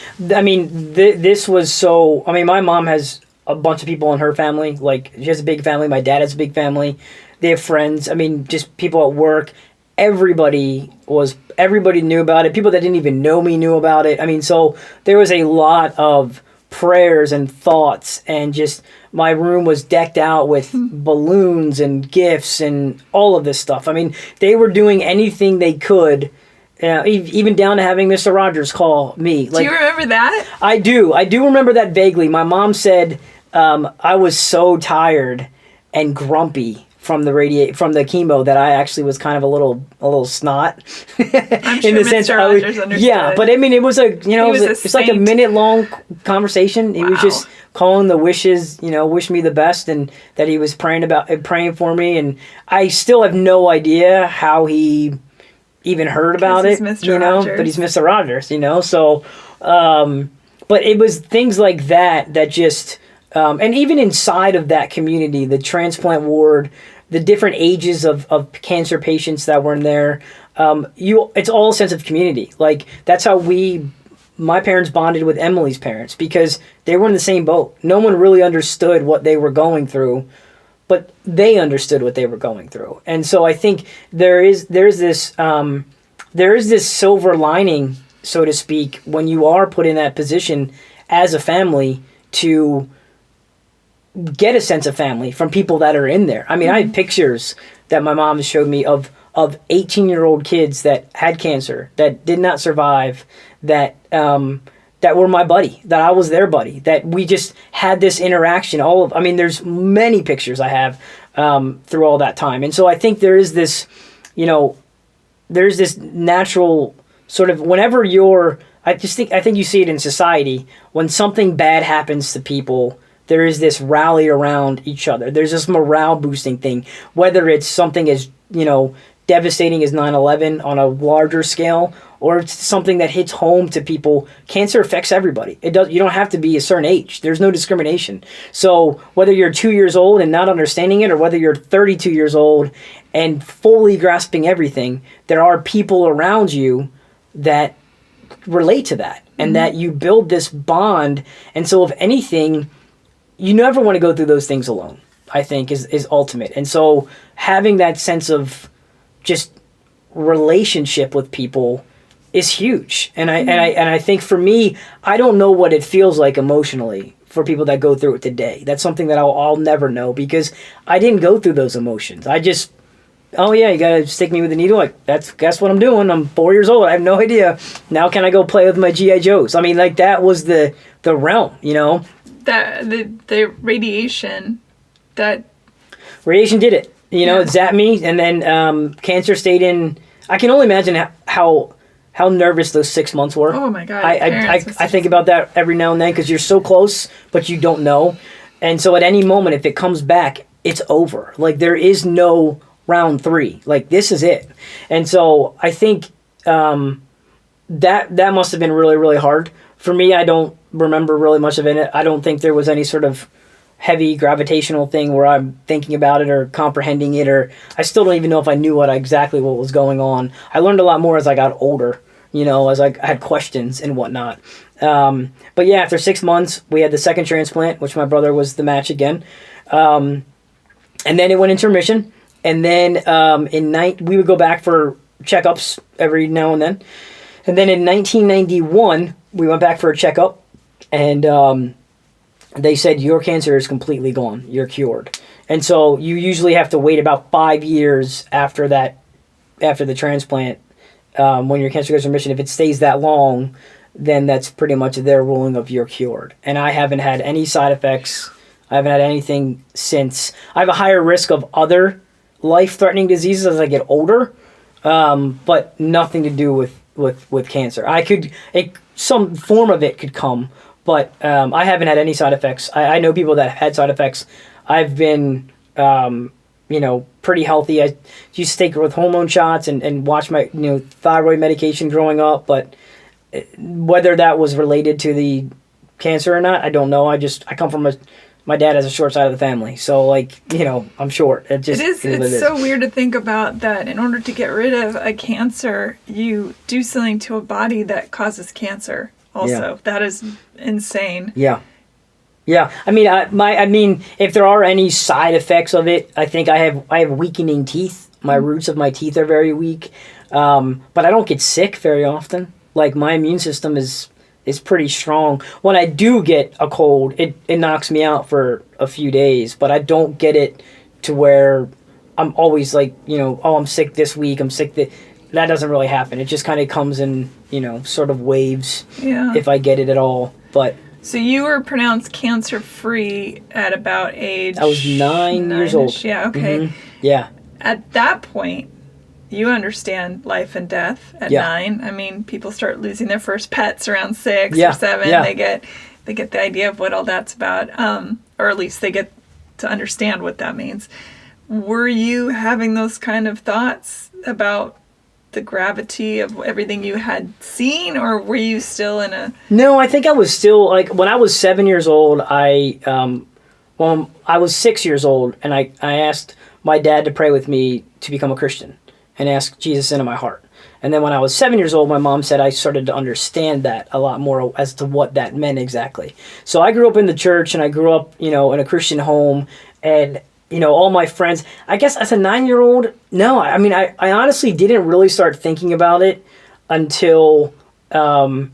mean, this was so, I mean, my mom has a bunch of people in her family. Like, she has a big family. My dad has a big family. They have friends. I mean, just people at work. Everybody knew about it. People that didn't even know me knew about it. I mean, so there was a lot of prayers and thoughts, and just my room was decked out with balloons and gifts and all of this stuff. I mean, they were doing anything they could, even down to having Mr. Rogers call me. Do you remember that? I do remember that vaguely. My mom said I was so tired and grumpy from the chemo that I actually was kind of a little snot. I'm sure Mr. Rogers understood. Yeah, but I mean, it was it's like a minute-long conversation. He was just calling the wishes, wish me the best, and that he was praying for me. And I still have no idea how he even heard about it, Mr. Rogers. But he's Mr. Rogers, So, but it was things like that just. And even inside of that community, the transplant ward, the different ages of cancer patients that were in there, it's all a sense of community. Like, that's how my parents bonded with Emily's parents, because they were in the same boat. No one really understood what they were going through, but they understood what they were going through. And so I think there is this silver lining, so to speak, when you are put in that position as a family to get a sense of family from people that are in there. I mean, I have pictures that my mom showed me of 18-year-old kids that had cancer, that did not survive, that were my buddy, that I was their buddy, that we just had this interaction. There's many pictures I have through all that time. And so I think there is this, there's this natural sort of, whenever I think you see it in society, when something bad happens to people, there is this rally around each other. There's this morale boosting thing, whether it's something as, devastating as 9/11 on a larger scale, or it's something that hits home to people. Cancer affects everybody. You don't have to be a certain age. There's no discrimination. So whether you're 2 years old and not understanding it, or whether you're 32 years old and fully grasping everything, there are people around you that relate to that, and that you build this bond. And so if anything, you never want to go through those things alone, I think is ultimate. And so having that sense of just relationship with people is huge. And I think for me, I don't know what it feels like emotionally for people that go through it today. That's something that I'll never know, because I didn't go through those emotions. I just, oh yeah, you gotta stick me with a needle. Like, guess what I'm doing. I'm 4 years old. I have no idea. Now can I go play with my G.I. Joes? I mean, like, that was the realm, That the radiation did it. It zapped me, and then cancer stayed in. I can only imagine how nervous those 6 months were. Oh my God. I think about that every now and then, because you're so close, but you don't know. And so at any moment, if it comes back, it's over. Like, there is no round 3. Like, this is it. And so I think that must have been really, really hard. For me, I don't remember really much of it. I don't think there was any sort of heavy gravitational thing where I'm thinking about it or comprehending it, or I still don't even know if I knew exactly what was going on. I learned a lot more as I got older, as I had questions and whatnot. But yeah, after 6 months, we had the second transplant, which my brother was the match again. And then it went into remission. And then we would go back for checkups every now and then. And then in 1991, we went back for a checkup, and they said, your cancer is completely gone. You're cured. And so you usually have to wait about 5 years after the transplant, when your cancer goes in remission. If it stays that long, then that's pretty much their ruling of you're cured. And I haven't had any side effects. I haven't had anything since. I have a higher risk of other life-threatening diseases as I get older, but nothing to do with cancer. Some form of it could come, but I haven't had any side effects. I know people that have had side effects. I've been, pretty healthy. I used to take with hormone shots and watch my, thyroid medication growing up, but whether that was related to the cancer or not, I don't know. I come from my dad has a short side of the family, so I'm short. It's so weird to think about that. In order to get rid of a cancer, you do something to a body that causes cancer. Also, that is insane. Yeah. I mean, if there are any side effects of it, I think I have weakening teeth. My roots of my teeth are very weak, but I don't get sick very often. Like, my immune system is pretty strong. When I do get a cold, it knocks me out for a few days, but I don't get it to where I'm always like, I'm sick this week, I'm sick that doesn't really happen. It just kind of comes in, sort of waves, if I get it at all. But so you were pronounced cancer-free at about age... I was 9 years old. Yeah, okay. Mm-hmm. Yeah. At that point, you understand life and death at 9. I mean, people start losing their first pets around 6 or 7. Yeah. They get the idea of what all that's about, or at least they get to understand what that means. Were you having those kind of thoughts about the gravity of everything you had seen, or were you still in a... No, I think I was still, when I was 7 years old, I was 6 years old, and I asked my dad to pray with me to become a Christian and ask Jesus into my heart. And then when I was 7 years old, my mom said I started to understand that a lot more as to what that meant exactly. So I grew up in the church, and I grew up, in a Christian home, and all my friends, I guess as a 9-year-old, no, I mean, I honestly didn't really start thinking about it until I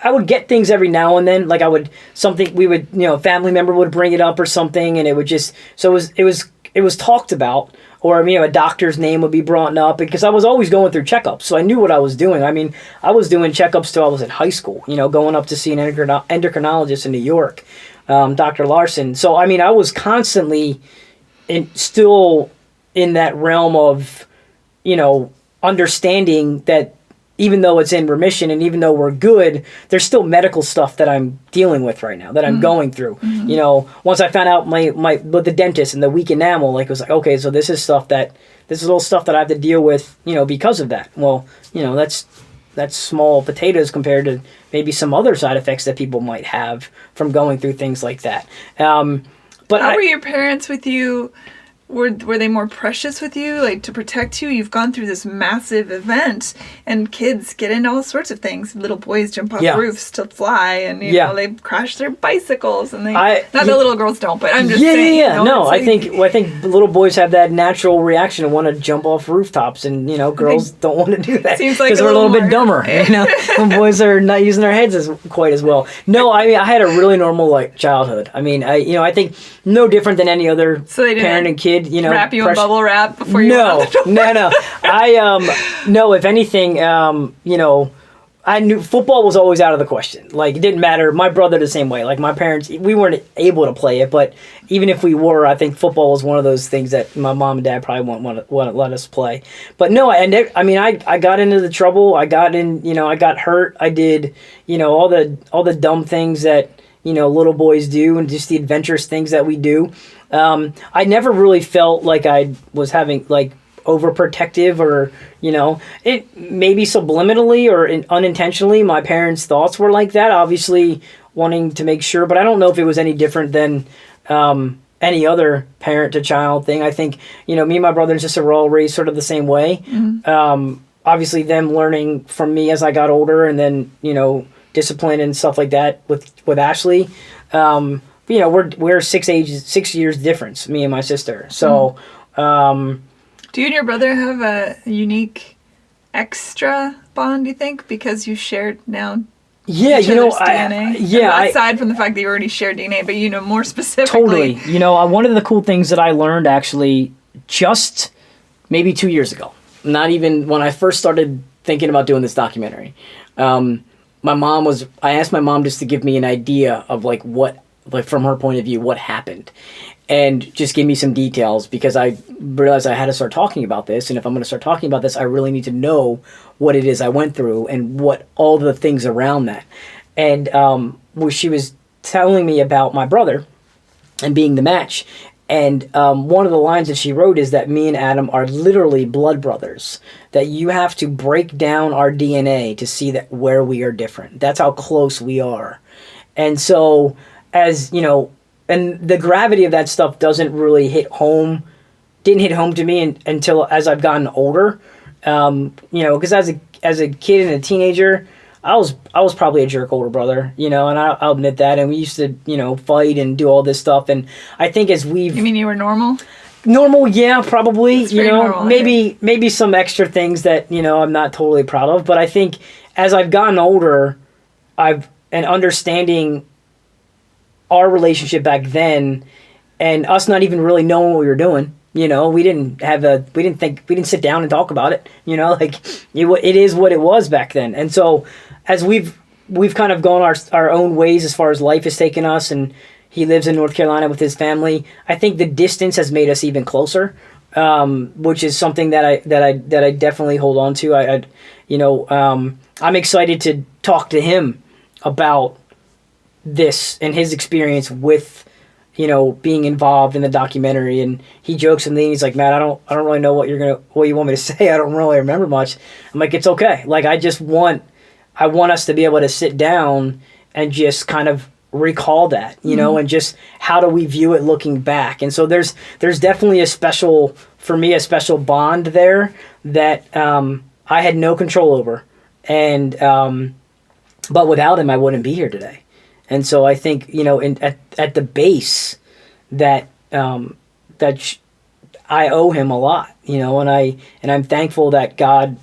I would get things every now and then. Like a family member would bring it up or something, and it would just, so it was talked about, or a doctor's name would be brought up, because I was always going through checkups, so I knew what I was doing. I mean, I was doing checkups till I was in high school, going up to see an endocrinologist in New York, Dr. Larson. So I mean, I was constantly still in that realm of, understanding that even though it's in remission and even though we're good, there's still medical stuff that I'm dealing with right now, that I'm going through. Once I found out with the dentist and the weak enamel, it was like, okay, so this is little stuff that I have to deal with, because of that. Well, that's small potatoes compared to maybe some other side effects that people might have from going through things like that. But how were your parents with you? Were they more precious with you, like to protect you? You've gone through this massive event, and kids get into all sorts of things. Little boys jump off roofs to fly, and you know, they crash their bicycles, and not that little girls don't, but I'm just saying. Yeah. No, I think little boys have that natural reaction to want to jump off rooftops, and girls don't want to do that. Seems like because we're a little bit dumber. When boys are not using their heads quite as well. No, I mean, I had a really normal childhood. I mean, I think no different than any other parent and kid. Wrap you in bubble wrap before you No. No, if anything, I knew football was always out of the question. It didn't matter. My brother the same way. My parents, we weren't able to play it, but even if we were, I think football was one of those things that my mom and dad probably wouldn't let us play. But no, I got into the trouble. I got hurt. I did, all the dumb things that, little boys do, and just the adventurous things that we do. I never really felt like I was having overprotective, or it maybe subliminally or unintentionally my parents' thoughts were like that, obviously wanting to make sure, but I don't know if it was any different than any other parent to child thing. I think me and my brother and sister were all raised sort of the same way. Obviously them learning from me as I got older, and then discipline and stuff like that with Ashley. We're 6 years difference, me and my sister. So, do you and your brother have a unique extra bond, do you think, because you shared now? Yeah, DNA. Aside from the fact that you already shared DNA, but more specifically. Totally. One of the cool things that I learned actually just maybe 2 years ago, not even when I first started thinking about doing this documentary. I asked my mom just to give me an idea of what, from her point of view, what happened, and just give me some details, because I realized I had to start talking about this, and if I'm going to start talking about this, I really need to know what it is I went through and what all the things around that. And she was telling me about my brother and being the match, and one of the lines that she wrote is that me and Adam are literally blood brothers, that you have to break down our DNA to see that where we are different. That's how close we are. And so, as and the gravity of that stuff didn't hit home to me until as I've gotten older. Because as a kid and a teenager, I was probably a jerk older brother, and I'll admit that. And we used to, fight and do all this stuff. And I think as we've... You mean you were normal? Normal, yeah, probably. Normal, maybe some extra things that, I'm not totally proud of. But I think as I've gotten older, and understanding our relationship back then, and us not even really knowing what we were doing. We didn't sit down and talk about it. It is what it was back then. And so as we've kind of gone our own ways as far as life has taken us, and he lives in North Carolina with his family, I think the distance has made us even closer, which is something that I definitely hold on to. I'm excited to talk to him about this and his experience with being involved in the documentary. And he jokes with me, he's like, Matt, I don't really know what you want me to say. I don't really remember much. I'm like, it's okay. I want us to be able to sit down and just kind of recall that, and just how do we view it looking back. And so there's definitely a special bond there that I had no control over, and but without him I wouldn't be here today. And so I think, at the base that I owe him a lot, and I'm thankful that God,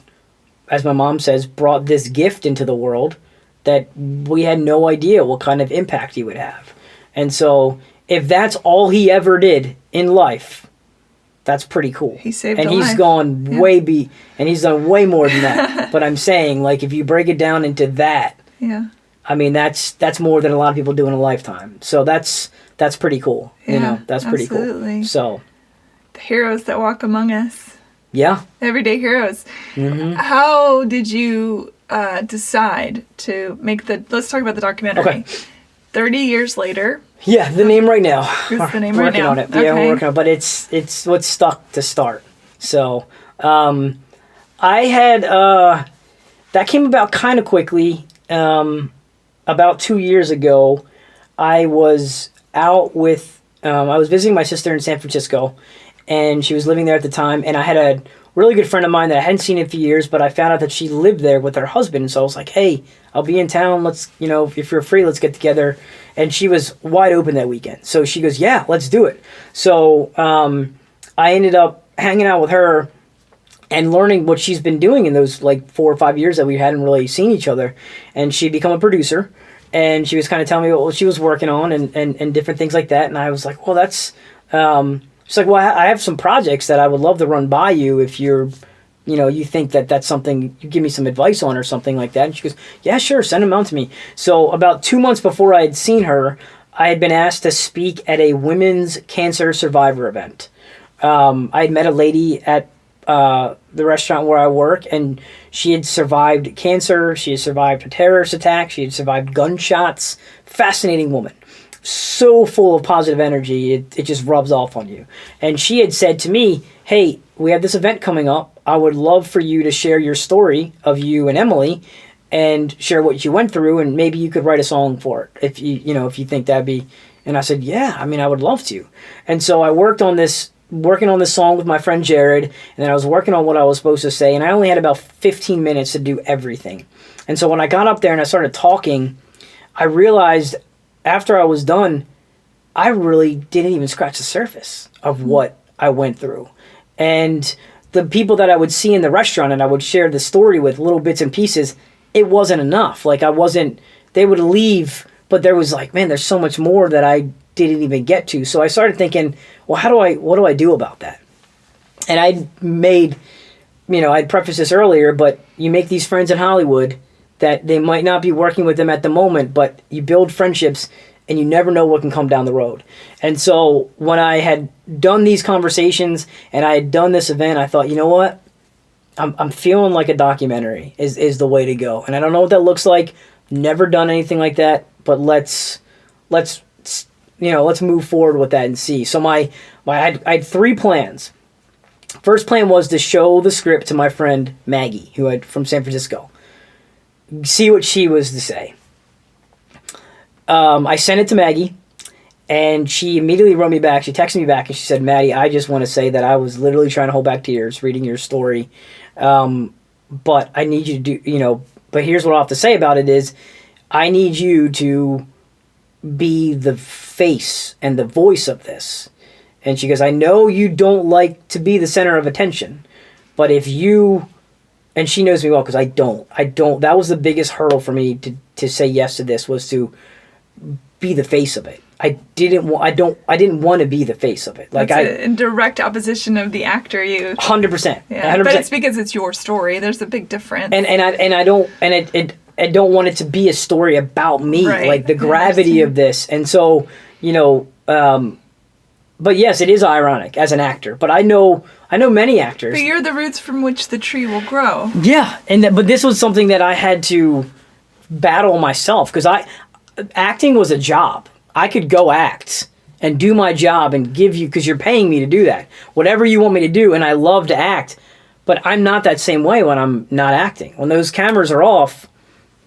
as my mom says, brought this gift into the world that we had no idea what kind of impact he would have. And so if that's all he ever did in life, that's pretty cool. He saved and a he's life. gone and he's done way more than that. But I'm saying, like, if you break it down into that, Yeah. I mean, that's more than a lot of people do in a lifetime. So that's pretty cool. Yeah, That's pretty absolutely. cool. So The heroes that walk among us. yeah. Everyday heroes. How did you decide to make let's talk about the documentary. Okay. 30 years later. Yeah, the name right now. Who's the name We're right working now? on it. Yeah, we're working on it. But it's what's stuck to start. So I had that came about kind of quickly. About 2 years ago, I was out with I was visiting my sister in San Francisco, and she was living there at the time, and I had a really good friend of mine that I hadn't seen in a few years, but I found out that she lived there with her husband, and so I was like, hey, I'll be in town, let's, if you're free, let's get together. And she was wide open that weekend, so she goes, yeah, let's do it. So I ended up hanging out with her and learning what she's been doing in those like 4 or 5 years that we hadn't really seen each other. And she'd become a producer, and she was kind of telling me what she was working on and different things like that. And I was like, well, that's, she's like, well, I have some projects that I would love to run by you if you're, you think that that's something you give me some advice on or something like that. And she goes, yeah, sure, send them out to me. So about 2 months before I had seen her, I had been asked to speak at a women's cancer survivor event. I had met a lady at the restaurant where I work, and she had survived cancer, she had survived a terrorist attack, she had survived gunshots. Fascinating woman. So full of positive energy, it just rubs off on you. And she had said to me, hey, we have this event coming up. I would love for you to share your story of you and Emily and share what you went through, and maybe you could write a song for it if if you think that'd be. And I said, yeah, I mean, I would love to. And so I working on this song with my friend Jared, and then I was working on what I was supposed to say, and I only had about 15 minutes to do everything. And so when I got up there and I started talking, I realized after I was done, I really didn't even scratch the surface of what I went through. And the people that I would see in the restaurant and I would share the story with, little bits and pieces, it wasn't enough. Like they would leave, but there was like, man, there's so much more that I didn't even get to. So I started thinking, well, what do I do about that? And I'd made, I'd prefaced this earlier, but you make these friends in Hollywood that they might not be working with them at the moment, but you build friendships and you never know what can come down the road. And so when I had done these conversations and I had done this event, I thought, you know what? I'm feeling like a documentary is the way to go. And I don't know what that looks like. Never done anything like that, but let's move forward with that and see. So I had 3 plans. First plan was to show the script to my friend Maggie, from San Francisco. See what she was to say. I sent it to Maggie, and she immediately wrote me back. She texted me back, and she said, Maddie, I just want to say that I was literally trying to hold back tears reading your story. But I need you to do, but here's what I'll have to say about it is I need you to be the face and the voice of this. And she goes, I know you don't like to be the center of attention, but if you, and she knows me well because I don't, that was the biggest hurdle for me to say yes to this, was to be the face of it. I didn't want to be the face of it. Like That's in direct opposition of the actor. 100%. Yeah, 100%. but it's because it's your story. There's a big difference. I don't want it to be a story about me, right. Like the gravity of this. And so, but yes, it is ironic as an actor, but I know many actors. But you're the roots from which the tree will grow. Yeah. But this was something that I had to battle myself, because acting was a job. I could go act and do my job and give you, because you're paying me to do that, whatever you want me to do. And I love to act, but I'm not that same way when I'm not acting. When those cameras are off,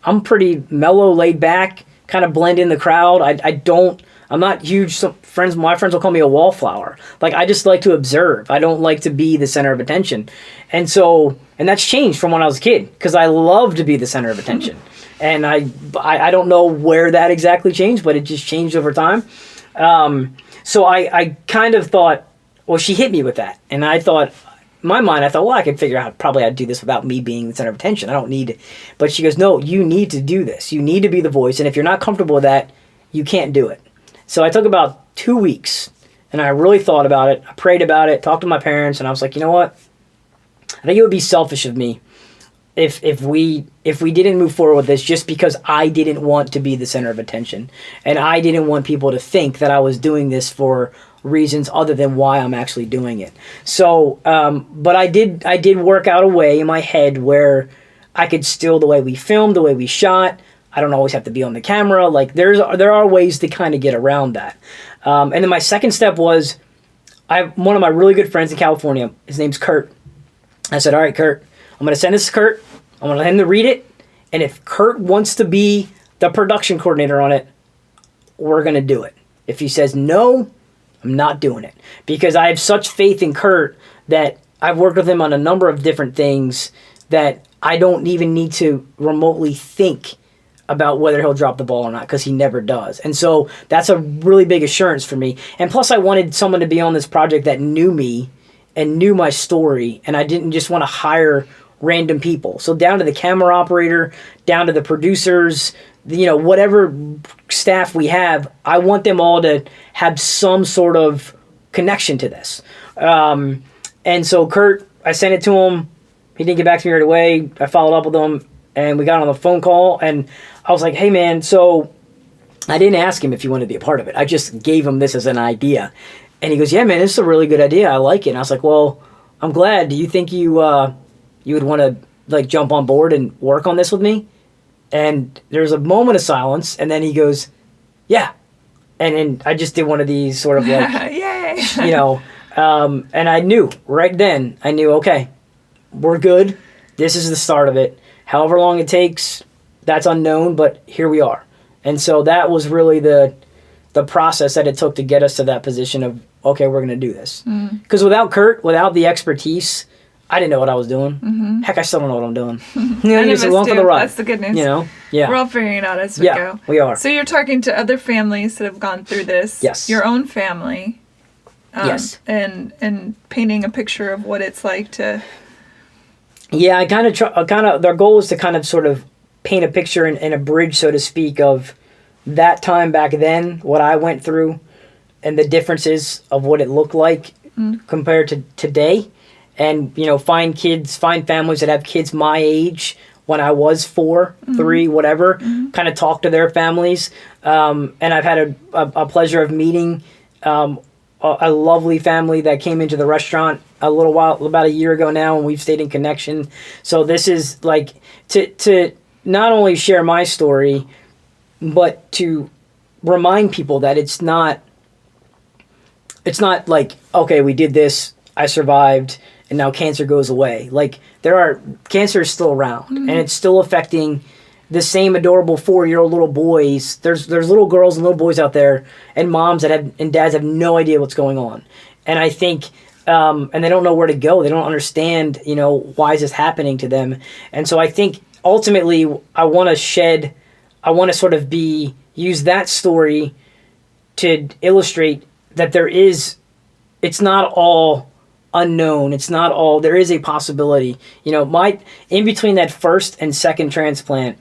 I'm pretty mellow, laid back, kind of blend in the crowd. I'm not huge. My friends will call me a wallflower. Like, I just like to observe. I don't like to be the center of attention. And that's changed from when I was a kid, because I love to be the center of attention. And I don't know where that exactly changed, but it just changed over time. So I kind of thought, well, she hit me with that. And I thought, in my mind, I thought, well, I could figure out probably how to do this without me being the center of attention. I don't need it. But she goes, no, you need to do this. You need to be the voice. And if you're not comfortable with that, you can't do it. So I took about 2 weeks, and I really thought about it. I prayed about it, talked to my parents, and I was like, you know what? I think it would be selfish of me if we didn't move forward with this just because I didn't want to be the center of attention, and I didn't want people to think that I was doing this for reasons other than why I'm actually doing it. So, but I did work out a way in my head where I could still, the way we filmed, the way we shot, I don't always have to be on the camera. Like there are ways to kind of get around that. And then my second step was, I have one of my really good friends in California. His name's Kurt. I said, all right, Kurt, I'm going to send this to Kurt. I'm going to let him to read it. And if Kurt wants to be the production coordinator on it, we're going to do it. If he says no, I'm not doing it. Because I have such faith in Kurt that I've worked with him on a number of different things that I don't even need to remotely think about whether he'll drop the ball or not, because he never does. And so that's a really big assurance for me. And plus I wanted someone to be on this project that knew me and knew my story, and I didn't just want to hire random people. So down to the camera operator, down to the producers, whatever staff we have, I want them all to have some sort of connection to this. And so Kurt, I sent it to him. He didn't get back to me right away. I followed up with him, and we got on the phone call, and I was like, hey man, so I didn't ask him if he wanted to be a part of it. I just gave him this as an idea. And he goes, yeah man, this is a really good idea. I like it. And I was like, well, I'm glad. Do you think you would want to like jump on board and work on this with me? And there's a moment of silence, and then he goes, yeah. And then I just did one of these sort of like, yay, and I knew right then, okay, we're good. This is the start of it. However long it takes, that's unknown, but here we are. And so that was really the process that it took to get us to that position of, okay, we're going to do this. Because without Kurt, without the expertise, I didn't know what I was doing. Mm-hmm. Heck, I still don't know what I'm doing. None of us do. For the ride. That's the good news. Yeah. We're all figuring it out as we go. We are. So you're talking to other families that have gone through this. Yes. Your own family. Yes. And painting a picture of what it's like to. Yeah, I kind of. Their goal is to kind of sort of paint a picture and a bridge, so to speak, of that time back then, what I went through, and the differences of what it looked like compared to today. And, find families that have kids my age when I was 4, 3, whatever, kind of talk to their families. And I've had a pleasure of meeting a lovely family that came into the restaurant about a year ago now, and we've stayed in connection. So this is like to not only share my story, but to remind people that it's not like, okay, we did this, I survived, and now cancer goes away. Like cancer is still around, and it's still affecting the same adorable 4-year-old little boys. There's little girls and little boys out there, and moms and dads have no idea what's going on. And I think, and they don't know where to go. They don't understand, why is this happening to them? And so I think ultimately I want to sort of use that story to illustrate that it's not all unknown. It's not all, there is a possibility. In between that first and second transplant,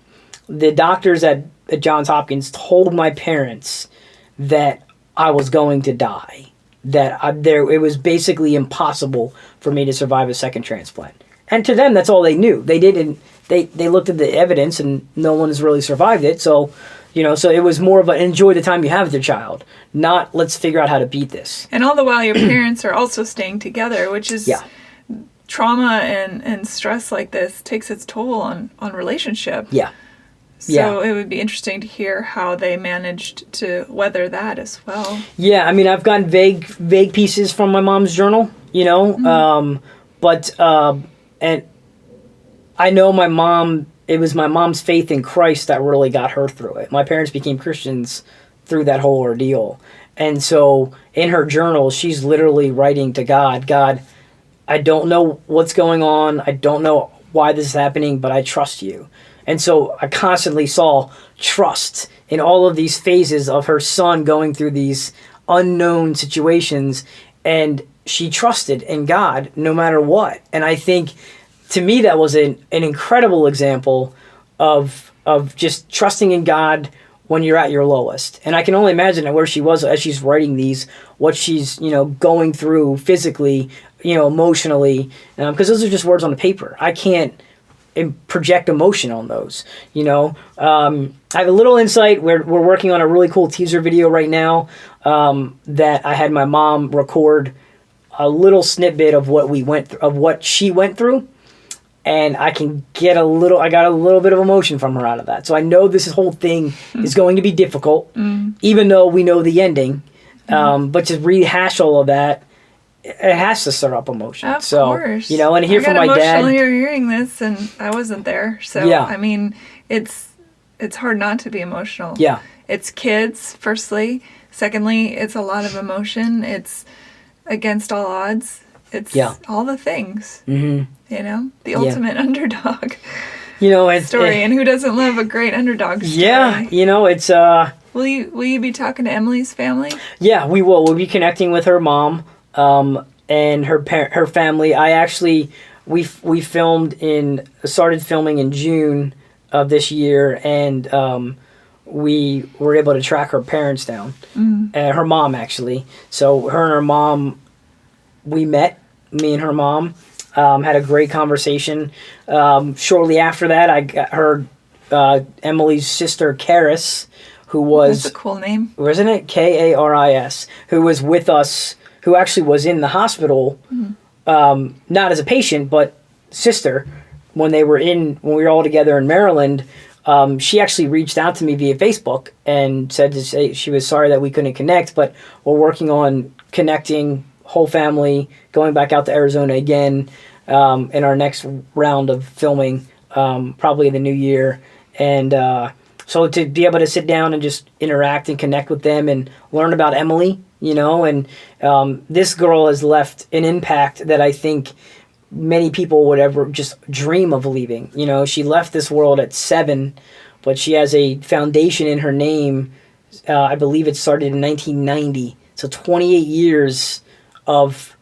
the doctors at Johns Hopkins told my parents that I was going to die. It was basically impossible for me to survive a second transplant. And to them, that's all they knew. They looked at the evidence, and no one has really survived it. So, so it was more of an enjoy the time you have with your child, not let's figure out how to beat this. And all the while, your parents are also staying together, which is trauma and stress like this takes its toll on relationship. Yeah. So it would be interesting to hear how they managed to weather that as well. Yeah, I mean, I've gotten vague pieces from my mom's journal, but and I know my mom. It was my mom's faith in Christ that really got her through it. My parents became Christians through that whole ordeal, and so in her journal, she's literally writing to God. God, I don't know what's going on. I don't know why this is happening, but I trust you. And so I constantly saw trust in all of these phases of her son going through these unknown situations. and she trusted in God no matter what. And I think, to me, that was an incredible example of just trusting in God when you're at your lowest. And I can only imagine where she was as she's writing these, what she's, going through physically, emotionally, because those are just words on the paper. I can't project emotion on those. I have a little insight. We're working on a really cool teaser video right now that I had my mom record a little snippet of what she went through. And I got a little bit of emotion from her out of that. So I know this whole thing is going to be difficult, even though we know the ending. But to rehash all of that, it has to stir up emotion. Of course. And hear from my dad. I got emotional here hearing this, and I wasn't there. So, yeah. I mean, it's hard not to be emotional. Yeah. It's kids, firstly. Secondly, it's a lot of emotion. It's against all odds. It's all the things. Mm-hmm. The ultimate underdog story. And who doesn't love a great underdog story? Yeah, it's... Will you be talking to Emily's family? Yeah, we will. We'll be connecting with her mom and her family. We started filming in June of this year, and we were able to track her parents down. Her mom, actually. So her and her mom, we met, me and her mom. Had a great conversation. Shortly after that, I heard Emily's sister, Karis, who was... That's a cool name. Wasn't it? Karis, who was with us, who actually was in the hospital, not as a patient, but sister, when we were all together in Maryland. She actually reached out to me via Facebook and said to say she was sorry that we couldn't connect, but we're working on connecting whole family, going back out to Arizona again in our next round of filming, probably in the new year. And so to be able to sit down and just interact and connect with them and learn about Emily, and this girl has left an impact that I think many people would ever just dream of leaving. She left this world at 7, but she has a foundation in her name. I believe it started in 1990. So 28 years of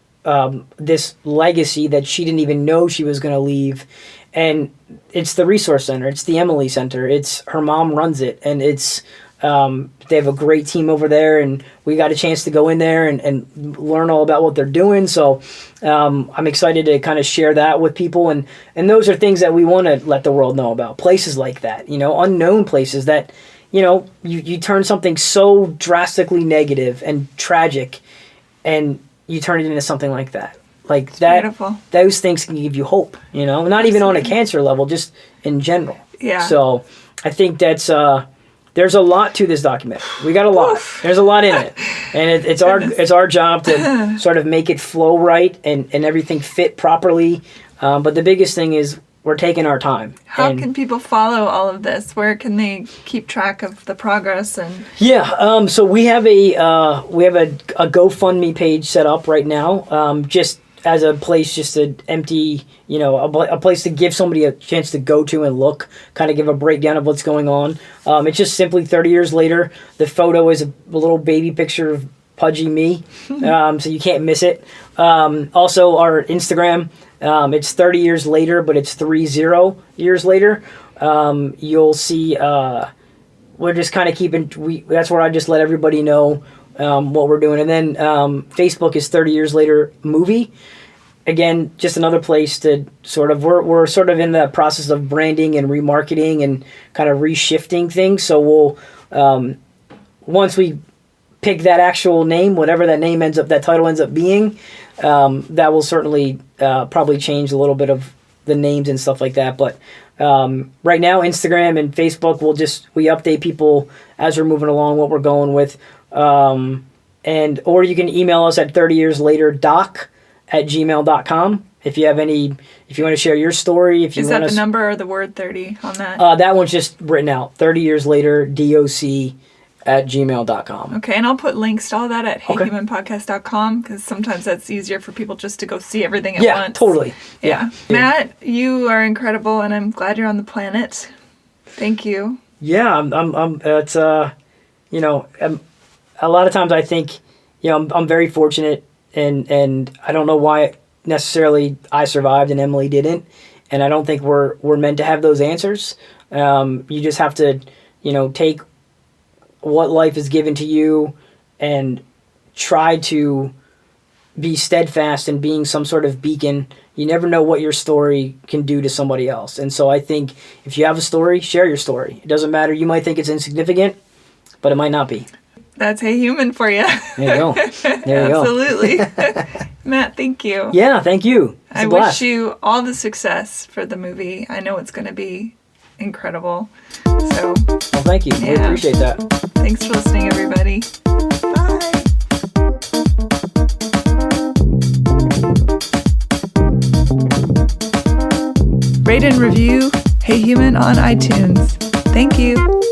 this legacy that she didn't even know she was going to leave. And it's the Resource Center. It's the Emily Center. It's her mom runs it. And it's they have a great team over there. And we got a chance to go in there and learn all about what they're doing. So I'm excited to kind of share that with people. And those are things that we want to let the world know about. Places like that, unknown places that, you turn something so drastically negative and tragic and you turn it into something like that. Like that, beautiful. Those things can give you hope, not even on a cancer level, just in general. Yeah. So I think that's, there's a lot to this documentary. We got a lot. There's a lot in it. And it's our job to sort of make it flow right and everything fit properly. But the biggest thing is we're taking our time. How can people follow all of this? Where can they keep track of the progress? And so we have a GoFundMe page set up right now, just as a place just to empty, a place to give somebody a chance to go to and look, kind of give a breakdown of what's going on. It's just simply 30 years later. The photo is a little baby picture of pudgy me, so you can't miss it. Also, our Instagram, it's 30 years later, but it's 30 years later. You'll see we're just kind of that's where I just let everybody know what we're doing. And then Facebook is 30 years later movie. Again, just another place to sort of, we're sort of in the process of branding and remarketing and kind of reshifting things. So we'll, once we pick that actual name, whatever that name that title ends up being, that will certainly probably change a little bit of the names and stuff like that. But right now, Instagram and Facebook, we update people as we're moving along, what we're going with. Or you can email us at 30yearslaterdoc@gmail.com if you want to share your story. Is that the number or the word 30 on that? That one's just written out, 30 years later, doc@gmail.com. Okay, and I'll put links to all that at heyhumanpodcast.com because sometimes that's easier for people just to go see everything at once. Yeah, totally. Yeah. Matt, you are incredible, and I'm glad you're on the planet. Thank you. Yeah, it's a lot of times I think, I'm very fortunate and I don't know why necessarily I survived and Emily didn't, and I don't think we're meant to have those answers. You just have to, take what life is given to you and try to be steadfast in being some sort of beacon. You never know what your story can do to somebody else. And so I think if you have a story, share your story. It doesn't matter. You might think it's insignificant, but it might not be. That's Hey Human for you. There you go. There you go. Absolutely. Matt, thank you. Yeah, thank you. It's I a blast. wish you all the success for the movie. I know it's going to be incredible. So, Well, thank you. We Yeah. appreciate that. thanks for listening, everybody. Bye. Rate and review Hey Human on iTunes. Thank you.